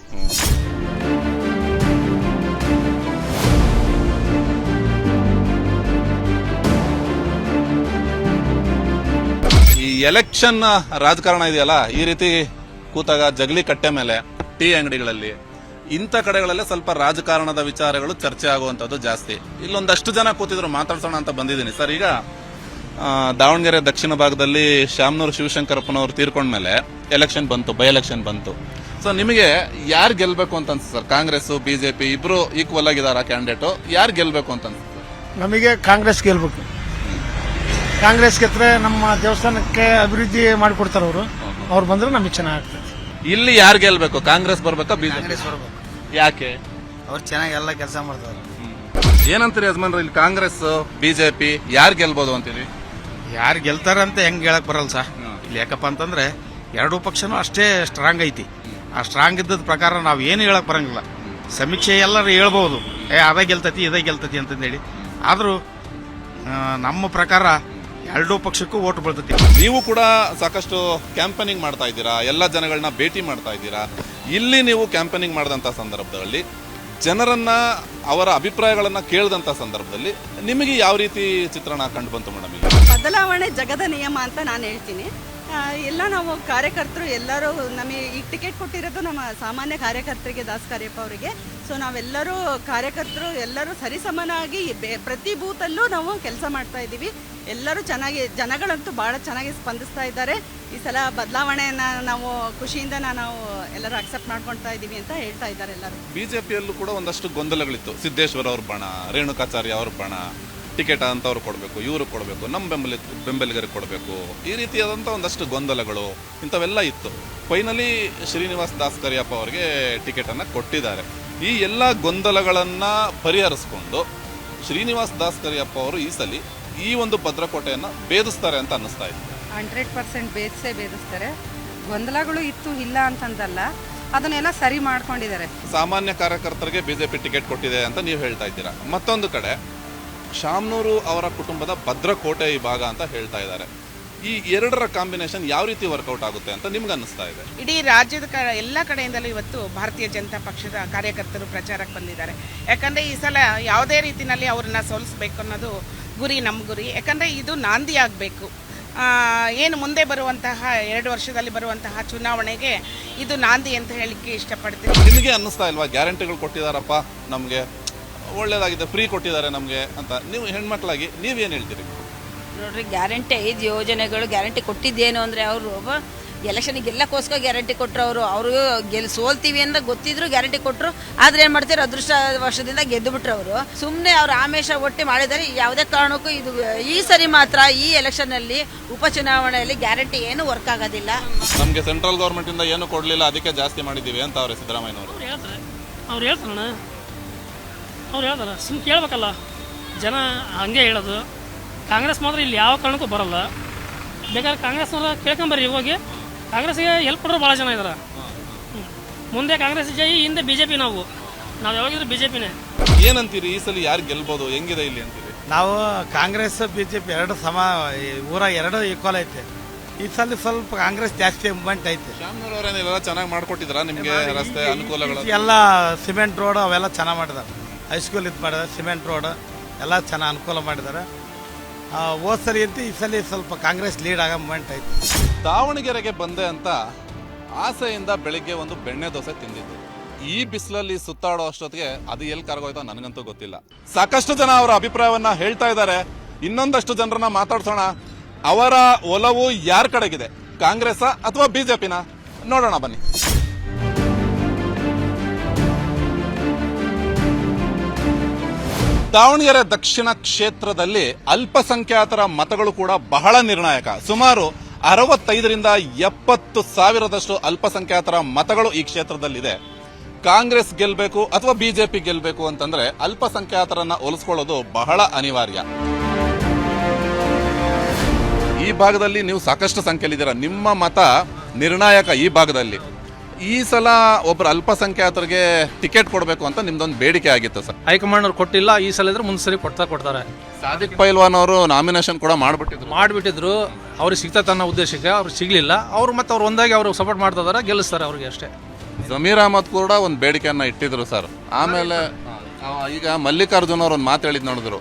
ಈ ಎಲೆಕ್ಷನ್ ರಾಜಕಾರಣ ಇದೆಯಲ್ಲ, ಈ ರೀತಿ ಕೂತಾಗ ಜಗಲಿ ಕಟ್ಟೆ ಮೇಲೆ, ಟೀ ಅಂಗಡಿಗಳಲ್ಲಿ, ಇಂಥ ಕಡೆಗಳಲ್ಲೇ ಸ್ವಲ್ಪ ರಾಜಕಾರಣದ ವಿಚಾರಗಳು ಚರ್ಚೆ ಆಗುವಂಥದ್ದು ಜಾಸ್ತಿ. ಇಲ್ಲೊಂದಷ್ಟು ಜನ ಕೂತಿದ್ರು, ಮಾತಾಡ್ಸೋಣ ಅಂತ ಬಂದಿದ್ದೀನಿ. ಸರ್, ಈಗ ದಾವಣಗೆರೆ ದಕ್ಷಿಣ ಭಾಗದಲ್ಲಿ ಶ್ಯಾಮ್ನೂರು ಶಿವಶಂಕರಪ್ಪನವ್ರು ತೀರ್ಕೊಂಡ್ಮೇಲೆ ಎಲೆಕ್ಷನ್ ಬಂತು, ಬೈ ಎಲೆಕ್ಷನ್ ಬಂತು. ಸೊ ನಿಮಗೆ ಯಾರು ಗೆಲ್ಬೇಕು ಅಂತ ಅನ್ಸುತ್ತೆ ಸರ್? ಕಾಂಗ್ರೆಸ್ ಬಿಜೆಪಿ ಇಬ್ರು ಈಕ್ವಲ್ ಆಗಿದಾರ ಕ್ಯಾಂಡಿಡೇಟು? ಯಾರು ಗೆಲ್ಬೇಕು ಅಂತ ಅನ್ಸುತ್ತೆ? ನಮಗೆ ಕಾಂಗ್ರೆಸ್ ಗೆಲ್ಬೇಕು. ಕಾಂಗ್ರೆಸ್ ಗೆದ್ರೆ ನಮ್ಮ ದೇವಸ್ಥಾನಕ್ಕೆ ಅಭಿವೃದ್ಧಿ ಮಾಡಿಕೊಡ್ತಾರೆ ಅವರು. ಅವ್ರು ಬಂದ್ರೆ ನಮಗೆ ಚೆನ್ನಾಗ್ತದೆ. ಇಲ್ಲಿ ಯಾರು ಗೆಲ್ಬೇಕು? ಕಾಂಗ್ರೆಸ್ ಬರ್ಬೇಕಾ ಬಿಜೆಪಿ? ಯಾಕೆ? ಅವ್ರು ಚೆನ್ನಾಗಿ ಎಲ್ಲ ಕೆಲಸ ಮಾಡ್ತಾರೆ. ಏನಂತೀರಿ ಯಜಮಾನ್ರ, ಇಲ್ಲಿ ಕಾಂಗ್ರೆಸ್ ಬಿಜೆಪಿ ಯಾರು ಗೆಲ್ಬೋದು ಅಂತೀರಿ? ಯಾರು ಗೆಲ್ತಾರ ಅಂತ ಹೆಂಗ್ ಹೇಳಕ್ ಬರಲ್ಲ ಸರ್. ಇಲ್ಲಿ ಯಾಕಪ್ಪ ಅಂತಂದ್ರೆ 2 ಪಕ್ಷನೂ ಅಷ್ಟೇ ಸ್ಟ್ರಾಂಗ್ ಐತಿ. ಆ ಸ್ಟ್ರಾಂಗ್ ಇದ್ದದ ಪ್ರಕಾರ ನಾವು ಏನು ಹೇಳಕ್ ಬರಂಗಿಲ್ಲ. ಸಮೀಕ್ಷೆ ಎಲ್ಲರೂ ಹೇಳ್ಬಹುದು, ಅದೇ ಗೆಲ್ತತಿ ಇದೇ ಗೆಲ್ತತಿ ಅಂತಂದೇಳಿ. ಆದ್ರೂ ನಮ್ಮ ಪ್ರಕಾರ 2 ಪಕ್ಷಕ್ಕೂ ಓಟ್ ಬೀಳ್ತತಿ. ನೀವು ಕೂಡ ಸಾಕಷ್ಟು ಕ್ಯಾಂಪೇನಿಂಗ್ ಮಾಡ್ತಾ ಇದ್ದೀರಾ, ಎಲ್ಲ ಜನಗಳನ್ನ ಭೇಟಿ ಮಾಡ್ತಾ ಇದ್ದೀರಾ. ಇಲ್ಲಿ ನೀವು ಕ್ಯಾಂಪೇನಿಂಗ್ ಮಾಡಿದಂಥ ಸಂದರ್ಭದಲ್ಲಿ ಜನರನ್ನ, ಅವರ ಅಭಿಪ್ರಾಯಗಳನ್ನ ಕೇಳಿದಂಥ ಸಂದರ್ಭದಲ್ಲಿ ನಿಮಗೆ ಯಾವ ರೀತಿ ಚಿತ್ರಣ ಕಂಡು ಬಂತು ಮೇಡಮ್? ಬದಲಾವಣೆ ಜಗದ ನಿಯಮ ಅಂತ ನಾನು ಹೇಳ್ತೀನಿ. ಎಲ್ಲ ನಾವು ಕಾರ್ಯಕರ್ತರು ಎಲ್ಲರೂ, ನಮಗೆ ಈಗ ಟಿಕೆಟ್ ಕೊಟ್ಟಿರೋದು ನಮ್ಮ ಸಾಮಾನ್ಯ ಕಾರ್ಯಕರ್ತರಿಗೆ, ದಾಸ್ ಕಾರ್ಯಪ್ಪ ಅವರಿಗೆ. ಸೊ ನಾವೆಲ್ಲರೂ ಕಾರ್ಯಕರ್ತರು ಎಲ್ಲರೂ ಸರಿಸಮನಾಗಿ ಪ್ರತಿ ಬೂತಲ್ಲೂ ನಾವು ಕೆಲಸ ಮಾಡ್ತಾ ಇದ್ದೀವಿ. ಎಲ್ಲರೂ ಚೆನ್ನಾಗಿ, ಜನಗಳಂತೂ ಭಾಳ ಚೆನ್ನಾಗಿ ಸ್ಪಂದಿಸ್ತಾ ಇದ್ದಾರೆ. ಈ ಸಲ ಬದಲಾವಣೆಯನ್ನು ನಾವು ಖುಷಿಯಿಂದ ನಾವು ಎಲ್ಲರೂ ಅಕ್ಸೆಪ್ಟ್ ಮಾಡ್ಕೊಳ್ತಾ ಇದ್ದೀವಿ ಅಂತ ಹೇಳ್ತಾ ಇದ್ದಾರೆ ಎಲ್ಲರೂ. ಬಿಜೆಪಿಯಲ್ಲೂ ಕೂಡ ಒಂದಷ್ಟು ಗೊಂದಲಗಳಿತ್ತು. ಸಿದ್ದೇಶ್ವರ ಅವ್ರ ಬಣ, ರೇಣುಕಾಚಾರ್ಯ ಅವ್ರ ಬಣ, ಟಿಕೆಟ್ ಅಂತವ್ರು ಕೊಡಬೇಕು, ಇವರು ಕೊಡಬೇಕು, ನಮ್ಮ ಬೆಂಬಲಿಗರಿಗೆ ಕೊಡಬೇಕು, ಈ ರೀತಿಯಾದಂಥ ಒಂದಷ್ಟು ಗೊಂದಲಗಳು ಇಂಥವೆಲ್ಲ ಇತ್ತು. ಫೈನಲಿ ಶ್ರೀನಿವಾಸ್ ದಾಸ್ ಕರಿಯಪ್ಪ ಅವರಿಗೆ ಟಿಕೆಟನ್ನು ಕೊಟ್ಟಿದ್ದಾರೆ. ಈ ಎಲ್ಲ ಗೊಂದಲಗಳನ್ನು ಪರಿಹರಿಸ್ಕೊಂಡು ಶ್ರೀನಿವಾಸ್ ದಾಸ್ ಕರಿಯಪ್ಪ ಅವರು ಈ ಸಲ ಈ ಒಂದು ಭದ್ರಕೋಟೆಯನ್ನು ಭೇದಿಸ್ತಾರೆ ಅಂತ ಅನ್ನಿಸ್ತಾ ಇದೆ. 100% ಭೇದಿಸ್ತಾರೆ. ಗೊಂದಲಗಳು ಇತ್ತು, ಇಲ್ಲ ಅಂತಂದಲ್ಲ, ಅದನ್ನೆಲ್ಲ ಸರಿ ಮಾಡ್ಕೊಂಡಿದ್ದಾರೆ. ಸಾಮಾನ್ಯ ಕಾರ್ಯಕರ್ತರಿಗೆ ಬಿಜೆಪಿ ಟಿಕೆಟ್ ಕೊಟ್ಟಿದೆ ಅಂತ ನೀವು ಹೇಳ್ತಾ ಇದ್ದೀರಾ. ಮತ್ತೊಂದು ಕಡೆ ಶಾಮ್ನೂರು ಅವರ ಕುಟುಂಬದ ಭದ್ರಕೋಟೆ ಈ ಭಾಗ ಅಂತ ಹೇಳ್ತಾ ಇದ್ದಾರೆ. ಈ ಎರಡರ ಕಾಂಬಿನೇಷನ್ ಯಾವ ರೀತಿ ವರ್ಕೌಟ್ ಆಗುತ್ತೆ ಅಂತ ನಿಮ್ಗೆ ಅನ್ನಿಸ್ತಾ ಇದೆ? ಇಡೀ ರಾಜ್ಯದ ಎಲ್ಲ ಕಡೆಯಿಂದಲೂ ಇವತ್ತು ಭಾರತೀಯ ಜನತಾ ಪಕ್ಷದ ಕಾರ್ಯಕರ್ತರು ಪ್ರಚಾರಕ್ಕೆ ಬಂದಿದ್ದಾರೆ. ಯಾಕಂದರೆ ಈ ಸಲ ಯಾವುದೇ ರೀತಿಯಲ್ಲಿ ಅವ್ರನ್ನ ಸೋಲಿಸಬೇಕು ಅನ್ನೋದು ಗುರಿ, ನಮ್ಮ ಗುರಿ. ಯಾಕಂದರೆ ಇದು ನಾಂದಿ ಆಗಬೇಕು. ಏನು ಮುಂದೆ ಬರುವಂತಹ 2 ವರ್ಷದಲ್ಲಿ ಬರುವಂತಹ ಚುನಾವಣೆಗೆ ಇದು ನಾಂದಿ ಅಂತ ಹೇಳಿಕ್ಕೆ ಇಷ್ಟಪಡ್ತೀನಿ. ನಿಮಗೆ ಅನ್ನಿಸ್ತಾ ಇಲ್ವಾ, ಗ್ಯಾರಂಟಿಗಳು ಕೊಟ್ಟಿದ್ದಾರಪ್ಪ ನಮಗೆ, ಒಳ್ಳೇದಾಗಿದೆ, ಫ್ರೀ ಕೊಟ್ಟಿದ್ದಾರೆ ನಮಗೆ ಅಂತ? ನೀವು ಹೆಣ್ಮಕ್ಳಾಗಿ ನೀವೇನು ಹೇಳ್ತೀರಿ? ನೋಡ್ರಿ, ಗ್ಯಾರಂಟಿ 5 ಯೋಜನೆಗಳು ಗ್ಯಾರಂಟಿ ಕೊಟ್ಟಿದ್ದೇನು ಅಂದರೆ, ಅವರು ಎಲೆಕ್ಷನಿಗೆ ಗೆಲ್ಲಕ್ಕೋಸ್ಕರ ಗ್ಯಾರಂಟಿ ಕೊಟ್ಟರು. ಅವರು ಸೋಲ್ತೀವಿ ಅಂತ ಗೊತ್ತಿದ್ರು ಗ್ಯಾರಂಟಿ ಕೊಟ್ಟರು. ಆದರೆ ಏನು ಮಾಡ್ತಾರೆ, ಅದೃಷ್ಟ ವರ್ಷದಿಂದ ಗೆದ್ದು ಬಿಟ್ರು. ಅವರು ಸುಮ್ಮನೆ ಅವ್ರು ಆಮೇಶ ಒಟ್ಟಿ ಮಾಡಿದ್ದಾರೆ. ಯಾವುದೇ ಕಾರಣಕ್ಕೂ ಇದು ಈ ಸರಿ ಮಾತ್ರ ಈ ಎಲೆಕ್ಷನ್ನಲ್ಲಿ ಉಪಚುನಾವಣೆಯಲ್ಲಿ ಗ್ಯಾರಂಟಿ ಏನು ವರ್ಕ್ ಆಗೋದಿಲ್ಲ. ನಮಗೆ ಸೆಂಟ್ರಲ್ ಗೌರ್ಮೆಂಟಿಂದ ಏನು ಕೊಡಲಿಲ್ಲ, ಅದಕ್ಕೆ ಜಾಸ್ತಿ ಮಾಡಿದ್ದೀವಿ ಅಂತ ಅವ್ರೆ ಸಿದ್ದರಾಮಯ್ಯನವರು. ಅವ್ರು ಹೇಳ್ತಾರಣ್ಣ, ಅವ್ರು ಹೇಳ್ತಾರೆ ಸುಮ್ಮನೆ ಕೇಳ್ಬೇಕಲ್ಲ, ಜನ ಹಂಗೆ ಹೇಳೋದು. ಕಾಂಗ್ರೆಸ್ ಮಾತ್ರ ಇಲ್ಲಿ ಯಾವ ಕಾರಣಕ್ಕೂ ಬರಲ್ಲ. ಬೇಕಾದ್ರೆ ಕಾಂಗ್ರೆಸ್ನವ್ರ ಕೇಳ್ಕೊಂಬರ್ರಿ, ಹೋಗಿ ಕಾಂಗ್ರೆಸ್ಗೆ ಹೆಲ್ಪ್ ಕೊಡೋರು ಭಾಳ ಜನ ಇದ್ದಾರೆ. ಮುಂದೆ ಕಾಂಗ್ರೆಸ್ ಜೈ, ಹಿಂದೆ ಬಿ ಜೆ ಪಿ. ನಾವು ಯಾವಾಗಿದ್ರು ಬಿ ಜೆ ಪಿನೇ. ಏನಂತೀರಿ ಈ ಸಲ ಯಾರು ಗೆಲ್ಬೋದು, ಹೆಂಗಿದೆ ಇಲ್ಲಿ ಅಂತೀರಿ? ನಾವು ಕಾಂಗ್ರೆಸ್ ಬಿ ಜೆ ಪಿ ಎರಡು ಸಮ, ಊರಾಗ ಎರಡು ಈಕ್ವಲ್ ಐತೆ. ಈ ಸಲ ಸ್ವಲ್ಪ ಕಾಂಗ್ರೆಸ್ ಜಾಸ್ತಿ ಮೂವ್ಮೆಂಟ್ ಐತೆ. ಶಾಮನೂರವರೇನೆಲ್ಲ ಚೆನ್ನಾಗಿ ಮಾಡ್ಕೊಟ್ಟಿದ್ರ ನಿಮಗೆ ರಸ್ತೆ ಅನುಕೂಲಗಳು? ಎಲ್ಲ ಸಿಮೆಂಟ್ ರೋಡ್ ಅವೆಲ್ಲ ಚೆನ್ನಾಗಿ ಮಾಡಿದ್ದಾರೆ. ಹೈಸ್ಕೂಲ್ ಇದು ಮಾಡಿದ್ದಾರೆ, ಸಿಮೆಂಟ್ ರೋಡ್ ಎಲ್ಲ ಚೆನ್ನಾಗಿ ಅನುಕೂಲ ಮಾಡಿದ್ದಾರೆ. ಹೋದ ಸರಿ ಅಂತ ಈ ಸಲ ಸ್ವಲ್ಪ ಕಾಂಗ್ರೆಸ್ ಲೀಡ್ ಆಗೋ ಮೂಮೆಂಟ್ ಐತೆ. ದಾವಣಗೆರೆಗೆ ಬಂದೆ ಅಂತ ಆಸೆಯಿಂದ ಬೆಳಿಗ್ಗೆ ಒಂದು ಬೆಣ್ಣೆ ದೋಸೆ ತಿಂದಿದ್ದು. ಈ ಬಿಸಿಲಲ್ಲಿ ಸುತ್ತಾಡೋ ಅಷ್ಟೊತ್ತಿಗೆ ಅದು ಎಲ್ಲಿ ಕರಗೋಯ್ತೋ ನನಗಂತೂ ಗೊತ್ತಿಲ್ಲ. ಸಾಕಷ್ಟು ಜನ ಅವರ ಅಭಿಪ್ರಾಯವನ್ನ ಹೇಳ್ತಾ ಇದ್ದಾರೆ. ಇನ್ನೊಂದಷ್ಟು ಜನರನ್ನ ಮಾತಾಡ್ಸೋಣ. ಅವರ ಒಲವು ಯಾರ ಕಡೆಗಿದೆ, ಕಾಂಗ್ರೆಸ್ ಅಥವಾ ಬಿಜೆಪಿನ? ನೋಡೋಣ ಬನ್ನಿ. ದಾವಣಗೆರೆ ದಕ್ಷಿಣ ಕ್ಷೇತ್ರದಲ್ಲಿ ಅಲ್ಪಸಂಖ್ಯಾತರ ಮತಗಳು ಕೂಡ ಬಹಳ ನಿರ್ಣಾಯಕ. ಸುಮಾರು 65ರಿಂದ 70,000 ಅಲ್ಪಸಂಖ್ಯಾತರ ಮತಗಳು ಈ ಕ್ಷೇತ್ರದಲ್ಲಿದೆ. ಕಾಂಗ್ರೆಸ್ ಗೆಲ್ಬೇಕು ಅಥವಾ ಬಿಜೆಪಿ ಗೆಲ್ಬೇಕು ಅಂತಂದ್ರೆ ಅಲ್ಪಸಂಖ್ಯಾತರನ್ನ ಹೋಲಿಸ್ಕೊಳ್ಳೋದು ಬಹಳ ಅನಿವಾರ್ಯ. ಈ ಭಾಗದಲ್ಲಿ ನೀವು ಸಾಕಷ್ಟು ಸಂಖ್ಯೆಯಲ್ಲಿದ್ದೀರಾ, ನಿಮ್ಮ ಮತ ನಿರ್ಣಾಯಕ ಈ ಭಾಗದಲ್ಲಿ. ಈ ಸಲ ಒಬ್ಬರು ಅಲ್ಪಸಂಖ್ಯಾತರಿಗೆ ಟಿಕೆಟ್ ಕೊಡಬೇಕು ಅಂತ ನಿಮ್ದೊಂದು ಬೇಡಿಕೆ ಆಗಿತ್ತು ಸರ್. ಹೈಕಮಾಂಡ್ ಅವ್ರು ಕೊಟ್ಟಿಲ್ಲ, ಈ ಸಲ ಇದ್ರೆ ಮುಂದೆ ಸರಿ ಕೊಡ್ತಾರೆ. ಸಾದಿಕ್ ಪೈಲ್ವಾನ್ ಅವರು ನಾಮಿನೇಷನ್ ಕೂಡ ಮಾಡಿಬಿಟ್ಟಿದ್ರು. ಅವ್ರಿಗೆ ಸಿಗ್ತೈತೆ ಅನ್ನೋ ಉದ್ದೇಶಕ್ಕೆ ಅವ್ರಿಗೆ ಸಿಗ್ಲಿಲ್ಲ. ಅವ್ರು ಮತ್ತೆ ಅವ್ರು ಒಂದಾಗಿ ಅವ್ರಿಗೆ ಸಪೋರ್ಟ್ ಮಾಡ್ತಾ ಇದಾರೆ, ಗೆಲ್ಲಿಸ್ತಾರೆ ಅವ್ರಿಗೆ ಅಷ್ಟೇ. ಜಮೀರ್ ಅಹಮದ್ ಕೂಡ ಒಂದು ಬೇಡಿಕೆಯನ್ನ ಇಟ್ಟಿದ್ರು ಸರ್. ಆಮೇಲೆ ಈಗ ಮಲ್ಲಿಕಾರ್ಜುನ್ ಅವ್ರು ಒಂದು ಮಾತು ಹೇಳಿದ್ ನೋಡಿದ್ರು,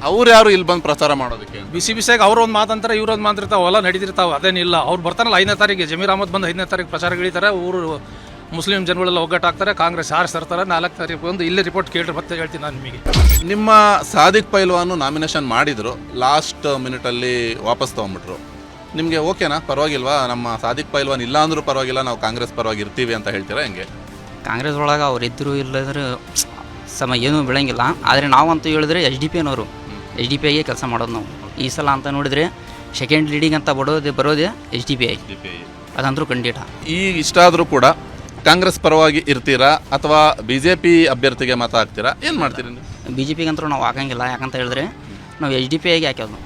ಅವ್ರು ಯಾರು ಇಲ್ಲಿ ಬಂದು ಪ್ರಚಾರ ಮಾಡೋದಕ್ಕೆ? ಬಿಸಿಯಾಗಿ ಅವ್ರು ಒಂದು ಮಾತಂತಾರೆ, ಇವ್ರು ಒಂದು ಮಾತಿರ್ತಾವೆ, ಅವೆಲ್ಲ ನಡೀತಿರ್ತಾವೆ. ಅದೇನಿಲ್ಲ, ಅವ್ರು ಬರ್ತಾರಲ್ಲ 5ನೇ ತಾರೀಕಿಗೆ, ಜಮೀರ್ ಅಹಮದ್ ಬಂದು 5ನೇ ತಾರೀಕು ಪ್ರಚಾರ ಹಿಡಿತಾರೆ. ಊರು ಮುಸ್ಲಿಂ ಜನಗಳೆಲ್ಲ ಒಗ್ಗಟ್ಟಾಗ್ತಾರೆ, ಕಾಂಗ್ರೆಸ್ ಹಾರಿಸ್ತಾರೆ. 4 ತಾರೀಕು ಬಂದು ಇಲ್ಲೇ ರಿಪೋರ್ಟ್ ಕೇಳ್ರಿ ಮತ್ತೆ ಹೇಳ್ತೀನಿ ನಾನು ನಿಮಗೆ. ನಿಮ್ಮ ಸಾದಿಕ್ ಪೈಲ್ವಾನ್ ನಾಮಿನೇಷನ್ ಮಾಡಿದ್ರು, ಲಾಸ್ಟ್ ಮಿನಿಟಲ್ಲಿ ವಾಪಸ್ ತಗೊಂಡ್ಬಿಟ್ರು. ನಿಮಗೆ ಓಕೆನಾ, ಪರವಾಗಿಲ್ವಾ? ನಮ್ಮ ಸಾದಿಕ್ ಪೈಲ್ವಾನ್ ಇಲ್ಲ ಅಂದ್ರೂ ಪರವಾಗಿಲ್ಲ, ನಾವು ಕಾಂಗ್ರೆಸ್ ಪರವಾಗಿ ಇರ್ತೀವಿ ಅಂತ ಹೇಳ್ತೀರಾ ಹೆಂಗೆ? ಕಾಂಗ್ರೆಸ್ ಒಳಗೆ ಅವ್ರು ಇದ್ದರು ಇಲ್ಲದ್ರೆ ಏನೂ ಬೆಳಂಗಿಲ್ಲ. ಆದರೆ ನಾವಂತೂ ಹೇಳಿದ್ರೆ HDPIಗೆ ಕೆಲಸ ಮಾಡೋದು ನಾವು. ಈ ಸಲ ಅಂತ ನೋಡಿದ್ರೆ ಸೆಕೆಂಡ್ ಲೀಡಿಂಗ್ ಅಂತ ಬರೋದೇ HDPI, ಅದಂತರೂ ಖಂಡಿತ. ಇಷ್ಟಾದರೂ ಕೂಡ ಕಾಂಗ್ರೆಸ್ ಪರವಾಗಿ ಇರ್ತೀರಾ ಅಥವಾ ಬಿಜೆಪಿ ಅಭ್ಯರ್ಥಿಗೆ ಮತ ಹಾಕ್ತೀರಾ, ಏನು ಮಾಡ್ತೀರಿ? BJPಗೆ ಅಂತೂ ನಾವು ಹಾಕಂಗಿಲ್ಲ. ಯಾಕಂತ ಹೇಳಿದ್ರೆ ನಾವು HDPIಗೆ ಹಾಕೋದು.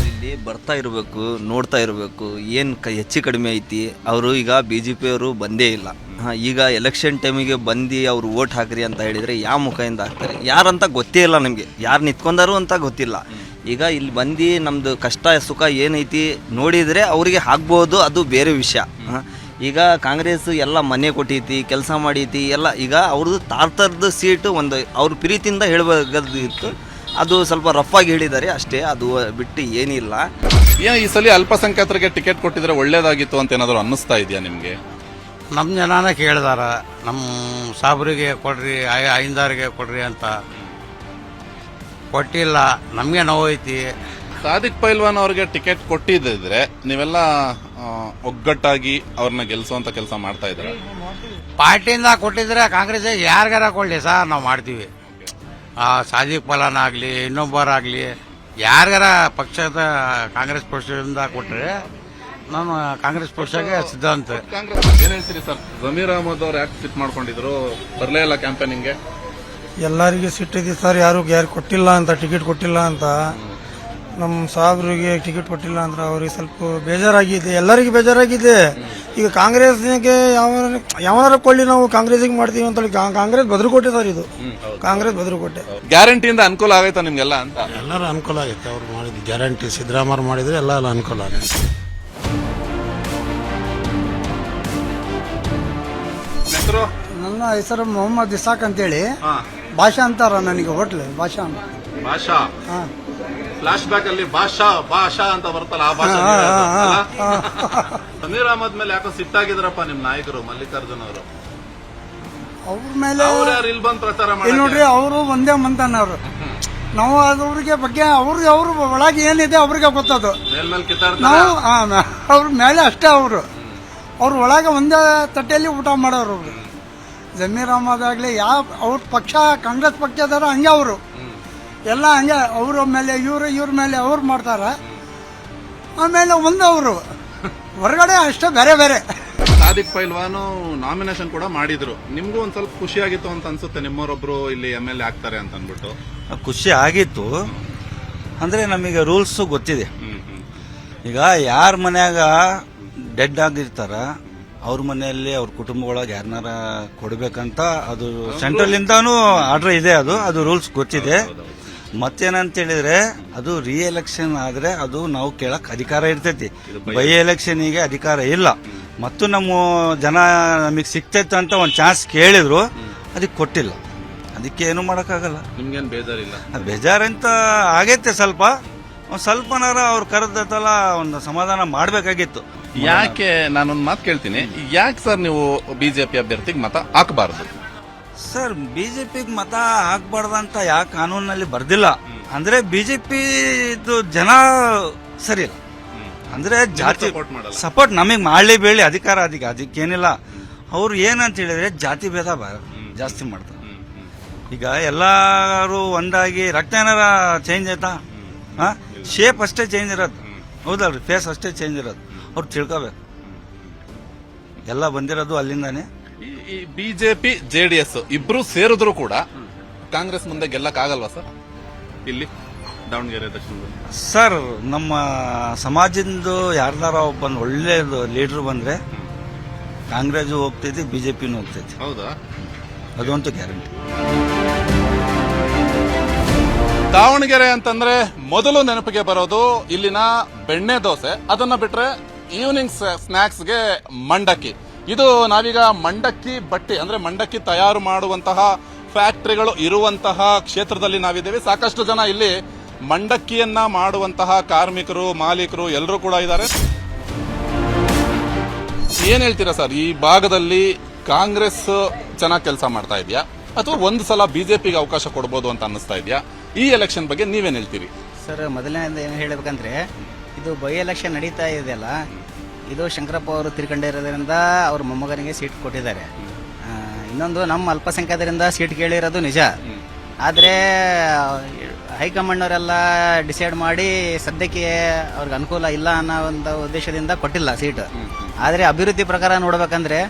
ಇಲ್ಲಿ ಬರ್ತಾ ಇರಬೇಕು, ನೋಡ್ತಾ ಇರಬೇಕು ಏನು ಹೆಚ್ಚು ಕಡಿಮೆ ಐತಿ. ಅವರು ಈಗ BJP ಅವರು ಬಂದೇ ಇಲ್ಲ. ಈಗ ಎಲೆಕ್ಷನ್ ಟೈಮಿಗೆ ಬಂದು ಅವರು ವೋಟ್ ಹಾಕ್ರಿ ಅಂತ ಹೇಳಿದರೆ ಯಾವ ಮುಖದಿಂದ ಹಾಕ್ತಾರೆ, ಯಾರಂತ ಗೊತ್ತೇ ಇಲ್ಲ ನಮಗೆ, ಯಾರು ನಿಂತ್ಕೊಂಡಾರು ಅಂತ ಗೊತ್ತಿಲ್ಲ. ಈಗ ಇಲ್ಲಿ ಬಂದು ನಮ್ಮದು ಕಷ್ಟ ಸುಖ ಏನೈತಿ ನೋಡಿದರೆ ಅವರಿಗೆ ಹಾಕ್ಬೋದು, ಅದು ಬೇರೆ ವಿಷಯ. ಈಗ ಕಾಂಗ್ರೆಸ್ ಎಲ್ಲ ಮನೆ ಕೊಟ್ಟೈತಿ, ಕೆಲಸ ಮಾಡೈತಿ ಎಲ್ಲ. ಈಗ ಅವ್ರದ್ದು ತಾರ್ತರದ ಸೀಟು ಒಂದು ಅವ್ರ ಪ್ರೀತಿಯಿಂದ ಹೇಳಬೇಕಾದಿತ್ತು, ಅದು ಸ್ವಲ್ಪ ರಫ್ ಆಗಿ ಹೇಳಿದ್ದಾರೆ ಅಷ್ಟೇ, ಅದು ಬಿಟ್ಟು ಏನಿಲ್ಲ. ಈ ಸಲ ಅಲ್ಪಸಂಖ್ಯಾತರಿಗೆ ಟಿಕೆಟ್ ಕೊಟ್ಟಿದ್ರೆ ಒಳ್ಳೇದಾಗಿತ್ತು ಅಂತ ಏನಾದರೂ ಅನ್ನಿಸ್ತಾ ಇದೆಯಾ ನಿಮಗೆ? ನಮ್ಮ ಜನಾನ ಕೇಳಿದಾರ, ನಮ್ಮ ಸಾಬ್ರಿಗೆ ಕೊಡ್ರಿ, ಐಂದಾರಿಗೆ ಕೊಡ್ರಿ ಅಂತ. ಕೊಟ್ಟಿಲ್ಲ, ನಮಗೆ ನೋವೈತಿ. ಸಾದಿಕ್ ಪೈಲ್ವಾನ್ ಅವ್ರಿಗೆ ಟಿಕೆಟ್ ಕೊಟ್ಟಿದ್ದಿದ್ರೆ ನೀವೆಲ್ಲ ಒಗ್ಗಟ್ಟಾಗಿ ಅವ್ರನ್ನ ಗೆಲ್ಲಿಸುವಂತ ಕೆಲಸ ಮಾಡ್ತಾ ಇದ್ದಾರೆ. ಪಾರ್ಟಿಯಿಂದ ಕೊಟ್ಟಿದ್ರೆ ಕಾಂಗ್ರೆಸ್ ಯಾರಿಗಾರ ಕೊಡಲಿ ಸರ್, ನಾವು ಮಾಡ್ತೀವಿ. ಸಾದಿಕ್ ಪೈಲ್ವಾನ್ ಆಗಲಿ, ಇನ್ನೊಬ್ಬರಾಗಲಿ, ಯಾರಿಗಾರ ಪಕ್ಷದ ಕಾಂಗ್ರೆಸ್ ಪಕ್ಷದಿಂದ ಕೊಟ್ಟರೆ ನಾನು ಕಾಂಗ್ರೆಸ್ ಪಕ್ಷಕ್ಕೆ ಸಿದ್ಧಾಂತ. ಏನ್ ಹೇಳ್ತೀರಿ ಸರ್? ಜಮೀರ್ ಅಹಮದ್ ಅವ್ರು ಯಾಕೆ ಸಿಟ್ ಮಾಡ್ಕೊಂಡಿದ್ರು, ಬರಲೇ ಇಲ್ಲ ಕ್ಯಾಂಪೇನಿಂಗ್ಗೆ? ಎಲ್ಲರಿಗೆ ಸಿಟ್ಟಿದೆ ಸರ್, ಯಾರು ಕೊಟ್ಟಿಲ್ಲ ಅಂತ, ಟಿಕೆಟ್ ಕೊಟ್ಟಿಲ್ಲ ಅಂತ. ನಮ್ಮ ಸಾಬ್ರಿಗೆ ಟಿಕೆಟ್ ಕೊಟ್ಟಿಲ್ಲ ಅಂದ್ರೆ ಅವ್ರಿಗೆ ಸ್ವಲ್ಪ ಬೇಜಾರಾಗಿದೆ, ಎಲ್ಲರಿಗೂ ಬೇಜಾರಾಗಿದೆ. ಈಗ ಕಾಂಗ್ರೆಸ್ಗೆ ಯಾವಾರ ಕೊಳ್ಳಿ ನಾವು ಕಾಂಗ್ರೆಸ್ಗೆ ಮಾಡ್ತೀವಿ ಅಂತ ಹೇಳಿ ಕಾಂಗ್ರೆಸ್ ಭದ್ರಕೋಟೆ ಸರ್, ಇದು ಕಾಂಗ್ರೆಸ್ ಭದ್ರಕೋಟೆ. ಗ್ಯಾರಂಟಿಯಿಂದ ಅನುಕೂಲ ಆಗೈತಾ ನಿಮ್ಗೆಲ್ಲ ಅಂತ? ಎಲ್ಲರೂ ಅನುಕೂಲ ಆಗೈತೆ, ಅವ್ರು ಮಾಡಿದ ಗ್ಯಾರಂಟಿ ಸಿದ್ದರಾಮಯ್ಯ ಮಾಡಿದ್ರೆ ಎಲ್ಲ ಅನುಕೂಲ ಆಗೈತೆ. ನನ್ನ ಹೆಸರು ಮೊಹಮ್ಮದ್ ಇಸಾಕ್ ಅಂತೇಳಿ, ಭಾಷಾ ಅಂತಾರ ನನಗೆ ಹೋಟ್ಲ್ ಭಾಷಾ ಅಂತ. ಭಾಷಾ ಫ್ಲಾಶ್ ಬ್ಯಾಕ್ ಅಲ್ಲಿ ಭಾಷಾ ಅಂತ ಬರ್ತಲ್ಲ, ಆ ಭಾಷಾ. ಜಮೀರ್ ಅಹಮದ್ ಮೇಲೆ ಯಾಕೋ ಸಿಟ್ಟಾಗಿದ್ರಪ್ಪ ನಿಮ್ ನಾಯಕರು ಮಲ್ಲಿಕಾರ್ಜುನ್ ಅವರು? ಅವ್ರ ಮೇಲೆ ಇಲ್ಲಿ ಬಂದು ಪ್ರಚಾರ ಮಾಡಿ ನೋಡ್ರಿ, ಅವರು ಒಂದೇ ಮಂತನವ್ರು. ನಾವು ಅದ್ರಿಗೆ ಬಗ್ಗೆ ಅವ್ರ ಒಳಗೆ ಏನಿದೆ ಅವ್ರಿಗೆ ಗೊತ್ತದು. ನಾವು ಅವ್ರ ಮೇಲೆ ಅಷ್ಟೇ. ಅವ್ರ ಒಳಗೆ ಒಂದೇ ತಟ್ಟೆಯಲ್ಲಿ ಊಟ ಮಾಡೋರು ಅವರು. ಜಮೀರ್ ಅಹಮದ್ ಆಗಲಿ, ಯಾವ ಅವ್ರ ಪಕ್ಷ ಕಾಂಗ್ರೆಸ್ ಪಕ್ಷದಾರ ಹಂಗೆ ಅವರು ಎಲ್ಲ ಹಂಗೆ. ಅವ್ರ ಮೇಲೆ ಇವ್ರ ಮೇಲೆ ಅವ್ರು ಮಾಡ್ತಾರೆ. ಆಮೇಲೆ ಒಂದು ಅವರು ಹೊರಗಡೆ ಅಷ್ಟೇ ಬೇರೆ ಬೇರೆ. ಸಾದಿಕ್ ಪೈಲ್ವಾನು ನಾಮಿನೇಷನ್ ಕೂಡ ಮಾಡಿದ್ರು. ನಿಮ್ಗೂ ಒಂದ್ ಸ್ವಲ್ಪ ಖುಷಿ ಆಗಿತ್ತು ಅಂತ ಅನ್ಸುತ್ತೆ, ನಿಮ್ಮವರೊಬ್ರು ಇಲ್ಲಿ MLA ಆಗ್ತಾರೆ ಅಂತ ಅಂದ್ಬಿಟ್ಟು. ಖುಷಿ ಆಗಿತ್ತು ಅಂದ್ರೆ ನಮಗೆ ರೂಲ್ಸ್ ಗೊತ್ತಿದೆ. ಈಗ ಯಾರ ಮನ್ಯಾಗ ಡೆಡ್ ಆಗಿರ್ತಾರ ಅವ್ರ ಮನೆಯಲ್ಲಿ ಅವ್ರ ಕುಟುಂಬದೊಳಗೆ ಯಾರನ್ನಾರ ಕೊಡ್ಬೇಕಂತ ಅದು ಸೆಂಟ್ರಲ್ ಇಂದಾನು ಆರ್ಡರ್ ಇದೆ. ಅದು ರೂಲ್ಸ್ ಗೊತ್ತಿದೆ. ಮತ್ತೇನಂತ ಹೇಳಿದ್ರೆ ಅದು ರಿಎಲೆಕ್ಷನ್ ಆದ್ರೆ ಅದು ನಾವು ಕೇಳಕ್ ಅಧಿಕಾರ ಇರ್ತೈತಿ. ಬೈ ಎಲೆಕ್ಷನ್ಗೆ ಅಧಿಕಾರ ಇಲ್ಲ. ಮತ್ತು ನಮ್ಮ ಜನ ನಮಗೆ ಸಿಕ್ತೈತೆ ಅಂತ ಒಂದು ಚಾನ್ಸ್ ಕೇಳಿದ್ರು, ಅದಕ್ಕೆ ಕೊಟ್ಟಿಲ್ಲ. ಅದಕ್ಕೆ ಏನು ಮಾಡೋಕ್ಕಾಗಲ್ಲ. ನಿಮ್ಗೇನು ಬೇಜಾರಿಲ್ಲ? ಬೇಜಾರಂತ ಆಗೈತೆ ಸ್ವಲ್ಪನಾರ ಅವ್ರು ಕರೆದಲ್ಲ ಒಂದು ಸಮಾಧಾನ ಮಾಡಬೇಕಾಗಿತ್ತು. ಯಾಕೆ ನಾನೊಂದು ಮಾತು ಕೇಳ್ತೀನಿ, ಯಾಕೆ ಸರ್ ನೀವು ಬಿಜೆಪಿ ಅಭ್ಯರ್ಥಿಗೆ ಮತ ಹಾಕಬಾರದು? ಸರ್ ಬಿಜೆಪಿಗೆ ಮತ ಹಾಕ್ಬಾರ್ದಂತ ಯಾಕೆ ಕಾನೂನಲ್ಲಿ ಬರ್ದಿಲ್ಲ ಅಂದ್ರೆ ಬಿಜೆಪಿ ಜನ ಸರಿ ಇಲ್ಲ ಅಂದ್ರೆ ಜಾತಿ ಸಪೋರ್ಟ್ ನಮಗೆ ಮಾಡ್ಲಿ ಬೇಳಿ ಅಧಿಕಾರ ಅದಕ್ಕೇನಿಲ್ಲ. ಅವ್ರು ಏನಂತ ಹೇಳಿದ್ರೆ ಜಾತಿ ಭೇದ ಜಾಸ್ತಿ ಮಾಡ್ತಾರೆ. ಈಗ ಎಲ್ಲಾರು ಒಂದಾಗಿ ರಕ್ತ ಏನಾರ ಚೇಂಜ್ ಆಯ್ತಾ? ಶೇಪ್ ಅಷ್ಟೇ ಚೇಂಜ್ ಇರೋದು, ಹೌದಲ್ರಿ? ಫೇಸ್ ಅಷ್ಟೇ ಚೇಂಜ್ ಇರೋದು. ಅವ್ರು ತಿಳ್ಕೋಬೇಕು, ಎಲ್ಲ ಬಂದಿರೋದು ಅಲ್ಲಿಂದಾನೆ. ಈ ಬಿಜೆಪಿ JDS ಇಬ್ರು ಸೇರಿದ್ರು ಕೂಡ ಕಾಂಗ್ರೆಸ್ ಮುಂದೆ ಗೆಲ್ಲಕ್ ಆಗಲ್ವಾ ಸರ್ ಇಲ್ಲಿ ದಾವಣಗೆರೆ ದಕ್ಷಿಣದಲ್ಲಿ? ಸರ್ ನಮ್ಮ ಸಮಾಜದಿಂದ ಯಾರ್ದಾರ ಒಬ್ಬ ಒಳ್ಳೆ ಲೀಡರ್ ಬಂದ್ರೆ ಕಾಂಗ್ರೆಸ್ ಹೋಗ್ತೈತಿ, ಬಿಜೆಪಿನೂ ಹೋಗ್ತೈತಿ. ಹೌದಾ? ಅದಂತೂ ಗ್ಯಾರಂಟಿ. ದಾವಣಗೆರೆ ಅಂತಂದ್ರೆ ಮೊದಲು ನೆನಪಿಗೆ ಬರೋದು ಇಲ್ಲಿನ ಬೆಣ್ಣೆ ದೋಸೆ. ಅದನ್ನ ಬಿಟ್ರೆ ಈವ್ನಿಂಗ್ ಸ್ನಾಕ್ಸ್ಗೆ ಮಂಡಕ್ಕಿ. ಇದು ನಾವೀಗ ಮಂಡಕ್ಕಿ ಬಟ್ಟಿ ಅಂದ್ರೆ ಮಂಡಕ್ಕಿ ತಯಾರು ಮಾಡುವಂತಹ ಫ್ಯಾಕ್ಟರಿಗಳು ಇರುವಂತಹ ಕ್ಷೇತ್ರದಲ್ಲಿ ನಾವಿದ್ದೇವೆ. ಸಾಕಷ್ಟು ಜನ ಇಲ್ಲಿ ಮಂಡಕ್ಕಿಯನ್ನ ಮಾಡುವಂತಹ ಕಾರ್ಮಿಕರು, ಮಾಲೀಕರು ಎಲ್ಲರೂ ಕೂಡ ಇದ್ದಾರೆ. ಏನ್ ಹೇಳ್ತೀರಾ ಸರ್, ಈ ಭಾಗದಲ್ಲಿ ಕಾಂಗ್ರೆಸ್ ಚೆನ್ನಾಗಿ ಕೆಲಸ ಮಾಡ್ತಾ ಇದೆಯಾ ಅಥವಾ ಒಂದು ಸಲ ಬಿಜೆಪಿಗೆ ಅವಕಾಶ ಕೊಡಬಹುದು ಅಂತ ಅನ್ನಿಸ್ತಾ ಇದೆಯಾ? ಈ ಎಲೆಕ್ಷನ್ ಬಗ್ಗೆ ನೀವೇನ್ ಹೇಳ್ತೀರಿ ಸರ್? ಮೊದಲನೇದು ಏನು ಹೇಳಬೇಕಂದ್ರೆ, ಇದು ಬೈ ಎಲೆಕ್ಷನ್ ನಡೀತಾ ಇದೆಯಲ್ಲ, ಇದು ಶಂಕರಪ್ಪ ಅವರು ತಿರ್ಕೊಂಡಿರೋದ್ರಿಂದ ಅವ್ರ ಮೊಮ್ಮಗನಿಗೆ ಸೀಟ್ ಕೊಟ್ಟಿದ್ದಾರೆ. ಇನ್ನೊಂದು ನಮ್ಮ ಅಲ್ಪಸಂಖ್ಯಾತರಿಂದ ಸೀಟ್ ಕೇಳಿರೋದು ನಿಜ. ಆದರೆ ಹೈಕಮಾಂಡ್ನವರೆಲ್ಲ ಡಿಸೈಡ್ ಮಾಡಿ ಸದ್ಯಕ್ಕೆ ಅವ್ರಿಗೆ ಅನುಕೂಲ ಇಲ್ಲ ಅನ್ನೋ ಒಂದು ಉದ್ದೇಶದಿಂದ ಕೊಟ್ಟಿಲ್ಲ ಸೀಟ್. ಆದರೆ ಅಭಿವೃದ್ಧಿ ಪ್ರಕಾರ ನೋಡ್ಬೇಕಂದ್ರೆ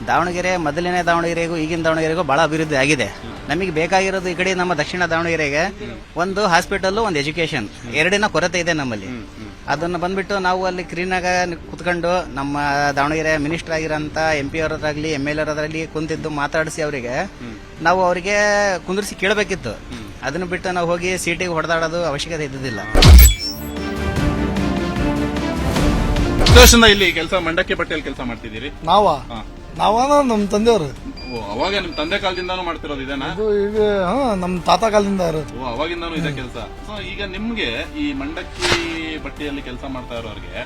ದಾವಣಗೆರೆ ಮೊದಲನೇ ದಾವಣಗೆರೆಗೂ ಈಗಿನ ದಾವಣಗೆರೆಗೂ ಭಾಳ ಅಭಿವೃದ್ಧಿ ಆಗಿದೆ. ನಮಗೆ ಬೇಕಾಗಿರೋದು ಈ ಕಡೆ ನಮ್ಮ ದಕ್ಷಿಣ ದಾವಣಗೆರೆಗೆ ಒಂದು ಹಾಸ್ಪಿಟಲ್, ಒಂದು ಎಜುಕೇಶನ್, ಎರಡಿನ ಕೊರತೆ ಇದೆ ನಮ್ಮಲ್ಲಿ. ಅದನ್ನು ಬಂದ್ಬಿಟ್ಟು ನಾವು ಅಲ್ಲಿ ಕ್ರೀನಾಗ ಕುತ್ಕೊಂಡು ನಮ್ಮ ದಾವಣಗೆರೆ ಮಿನಿಸ್ಟರ್ ಆಗಿರೋಂಥ MP ಅವರಾಗಲಿ MLA ಅವರಾಗಲಿ ಕುಂತಿದ್ದು ಮಾತಾಡಿಸಿ ಅವರಿಗೆ ನಾವು ಅವರಿಗೆ ಕುಂದಿರಿಸಿ ಕೇಳಬೇಕಿತ್ತು. ಅದನ್ನು ಬಿಟ್ಟು ನಾವು ಹೋಗಿ ಸೀಟಿಗೆ ಹೊಡೆದಾಡೋದು ಅವಶ್ಯಕತೆ ಇದ್ದಿದ್ದಿಲ್ಲ. ಇಲ್ಲಿ ಕೆಲಸ ಮಂಡಕ್ಕಿ ಬಟ್ಟೆಯಲ್ಲಿ ಕೆಲಸ ಮಾಡ್ತಿದ್ದೀರಿ? ನಾವ ನಮ್ಮ ತಂದೆಯವರು. ಅವಾಗ ನಿಮ್ ತಂದೆ ಕಾಲದಿಂದಾನು ಮಾಡ್ತಿರೋದು ಇದೇನಾ? ಈಗ ನಮ್ಮ ತಾತ ಕಾಲದಿಂದ ಇರೋದು. ಅವಾಗಿಂದಾನು ಇದೆ ಕೆಲಸ. ಸೊ ಈಗ ನಿಮ್ಗೆ ಈ ಮಂಡಕ್ಕಿ ಬಟ್ಟೆಯಲ್ಲಿ ಕೆಲಸ ಮಾಡ್ತಾ ಇರೋರಿಗೆ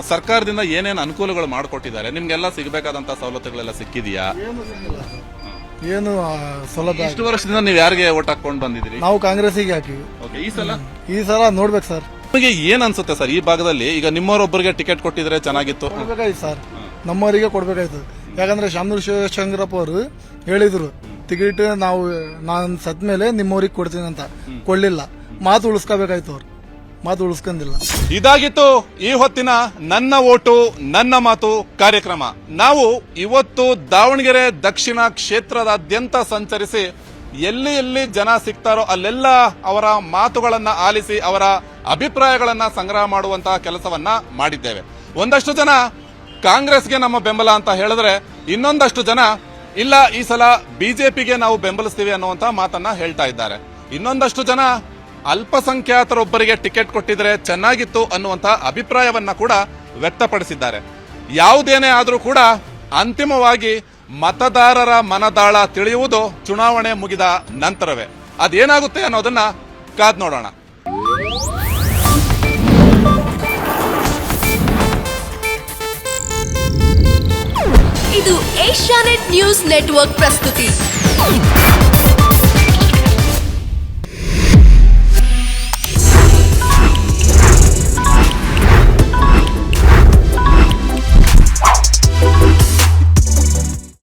ಸರ್ಕಾರದಿಂದ ಏನೇನು ಅನುಕೂಲಗಳು ಮಾಡಿಕೊಟ್ಟಿದ್ದಾರೆ? ನಿಮ್ಗೆಲ್ಲ ಸಿಗಬೇಕಾದಂತ ಸವಲತ್ತುಗಳೆಲ್ಲ ಸಿಕ್ಕಿದೆಯಾ? ಏನು ಸೌಲಭ್ಯ? ಇಷ್ಟು ವರ್ಷದಿಂದ ನೀವು ಯಾರಿಗೆ ಓಟ್ ಹಾಕೊಂಡು ಬಂದಿದ್ದೀರಿ? ನಾವು ಕಾಂಗ್ರೆಸ್ಸಿಗೆ ಹಾಕಿವಿ. ಈ ಸಲ ನೋಡ್ಬೇಕು ಸರ್. ನಿಮಗೆ ಏನ್ ಅನ್ಸುತ್ತೆ ಸರ್, ಈ ಭಾಗದಲ್ಲಿ ಈಗ ನಿಮ್ಮವರೊಬ್ಬರಿಗೆ ಟಿಕೆಟ್ ಕೊಟ್ಟಿದ್ರೆ ಚೆನ್ನಾಗಿತ್ತು? ಕೊಡ್ಬೇಕಾಯ್ತು ಸರ್, ನಮ್ಮವರಿಗೆ ಕೊಡ್ಬೇಕಾಯ್ತು. ಯಾಕಂದ್ರೆ ಶಾಮನೂರು ಶಿವಶಂಕರಪ್ಪ ಅವರು ಹೇಳಿದ್ರು ಟಿಕೆಟ್ ನಾನು ಸತ್ ಮೇಲೆ ನಿಮ್ಮವ್ರಿಗೆ ಕೊಡ್ತೀನಿ ಅಂತ. ಕೊಡ್ಲಿಲ್ಲ. ಮಾತು ಉಳಿಸ್ಕೋಬೇಕಾಯ್ತು. ಅವ್ರು ಮಾತು ಉಳಿಸ್ಕೊಂಡಿಲ್ಲ. ಇದಾಗಿತ್ತು ಈ ಹೊತ್ತಿನ ನನ್ನ ಓಟು ನನ್ನ ಮಾತು ಕಾರ್ಯಕ್ರಮ. ನಾವು ಇವತ್ತು ದಾವಣಗೆರೆ ದಕ್ಷಿಣ ಕ್ಷೇತ್ರದಾದ್ಯಂತ ಸಂಚರಿಸಿ ಎಲ್ಲಿ ಎಲ್ಲಿ ಜನ ಸಿಗ್ತಾರೋ ಅಲ್ಲೆಲ್ಲ ಅವರ ಮಾತುಗಳನ್ನ ಆಲಿಸಿ ಅವರ ಅಭಿಪ್ರಾಯಗಳನ್ನ ಸಂಗ್ರಹ ಮಾಡುವಂತಹ ಕೆಲಸವನ್ನ ಮಾಡಿದ್ದೇವೆ. ಒಂದಷ್ಟು ಜನ ಕಾಂಗ್ರೆಸ್ಗೆ ನಮ್ಮ ಬೆಂಬಲ ಅಂತ ಹೇಳಿದ್ರೆ, ಇನ್ನೊಂದಷ್ಟು ಜನ ಇಲ್ಲ ಈ ಸಲ ಬಿಜೆಪಿಗೆ ನಾವು ಬೆಂಬಲಿಸ್ತೀವಿ ಅನ್ನುವಂತ ಮಾತನ್ನ ಹೇಳ್ತಾ ಇದ್ದಾರೆ. ಇನ್ನೊಂದಷ್ಟು ಜನ ಅಲ್ಪಸಂಖ್ಯಾತರೊಬ್ಬರಿಗೆ ಟಿಕೆಟ್ ಕೊಟ್ಟಿದ್ರೆ ಚೆನ್ನಾಗಿತ್ತು ಅನ್ನುವಂತ ಅಭಿಪ್ರಾಯವನ್ನ ಕೂಡ ವ್ಯಕ್ತಪಡಿಸಿದ್ದಾರೆ. ಯಾವುದೇನೇ ಆದರೂ ಕೂಡ ಅಂತಿಮವಾಗಿ ಮತದಾರರ ಮನದಾಳ ತಿಳಿಯುವುದು ಚುನಾವಣೆ ಮುಗಿದ ನಂತರವೇ. ಅದೇನಾಗುತ್ತೆ ಅನ್ನೋದನ್ನ ಕಾದ್ ನೋಡೋಣ. ಇದು ಏಷ್ಯಾನೆಟ್ ನ್ಯೂಸ್ ನೆಟ್ವರ್ಕ್ ಪ್ರಸ್ತುತಿ.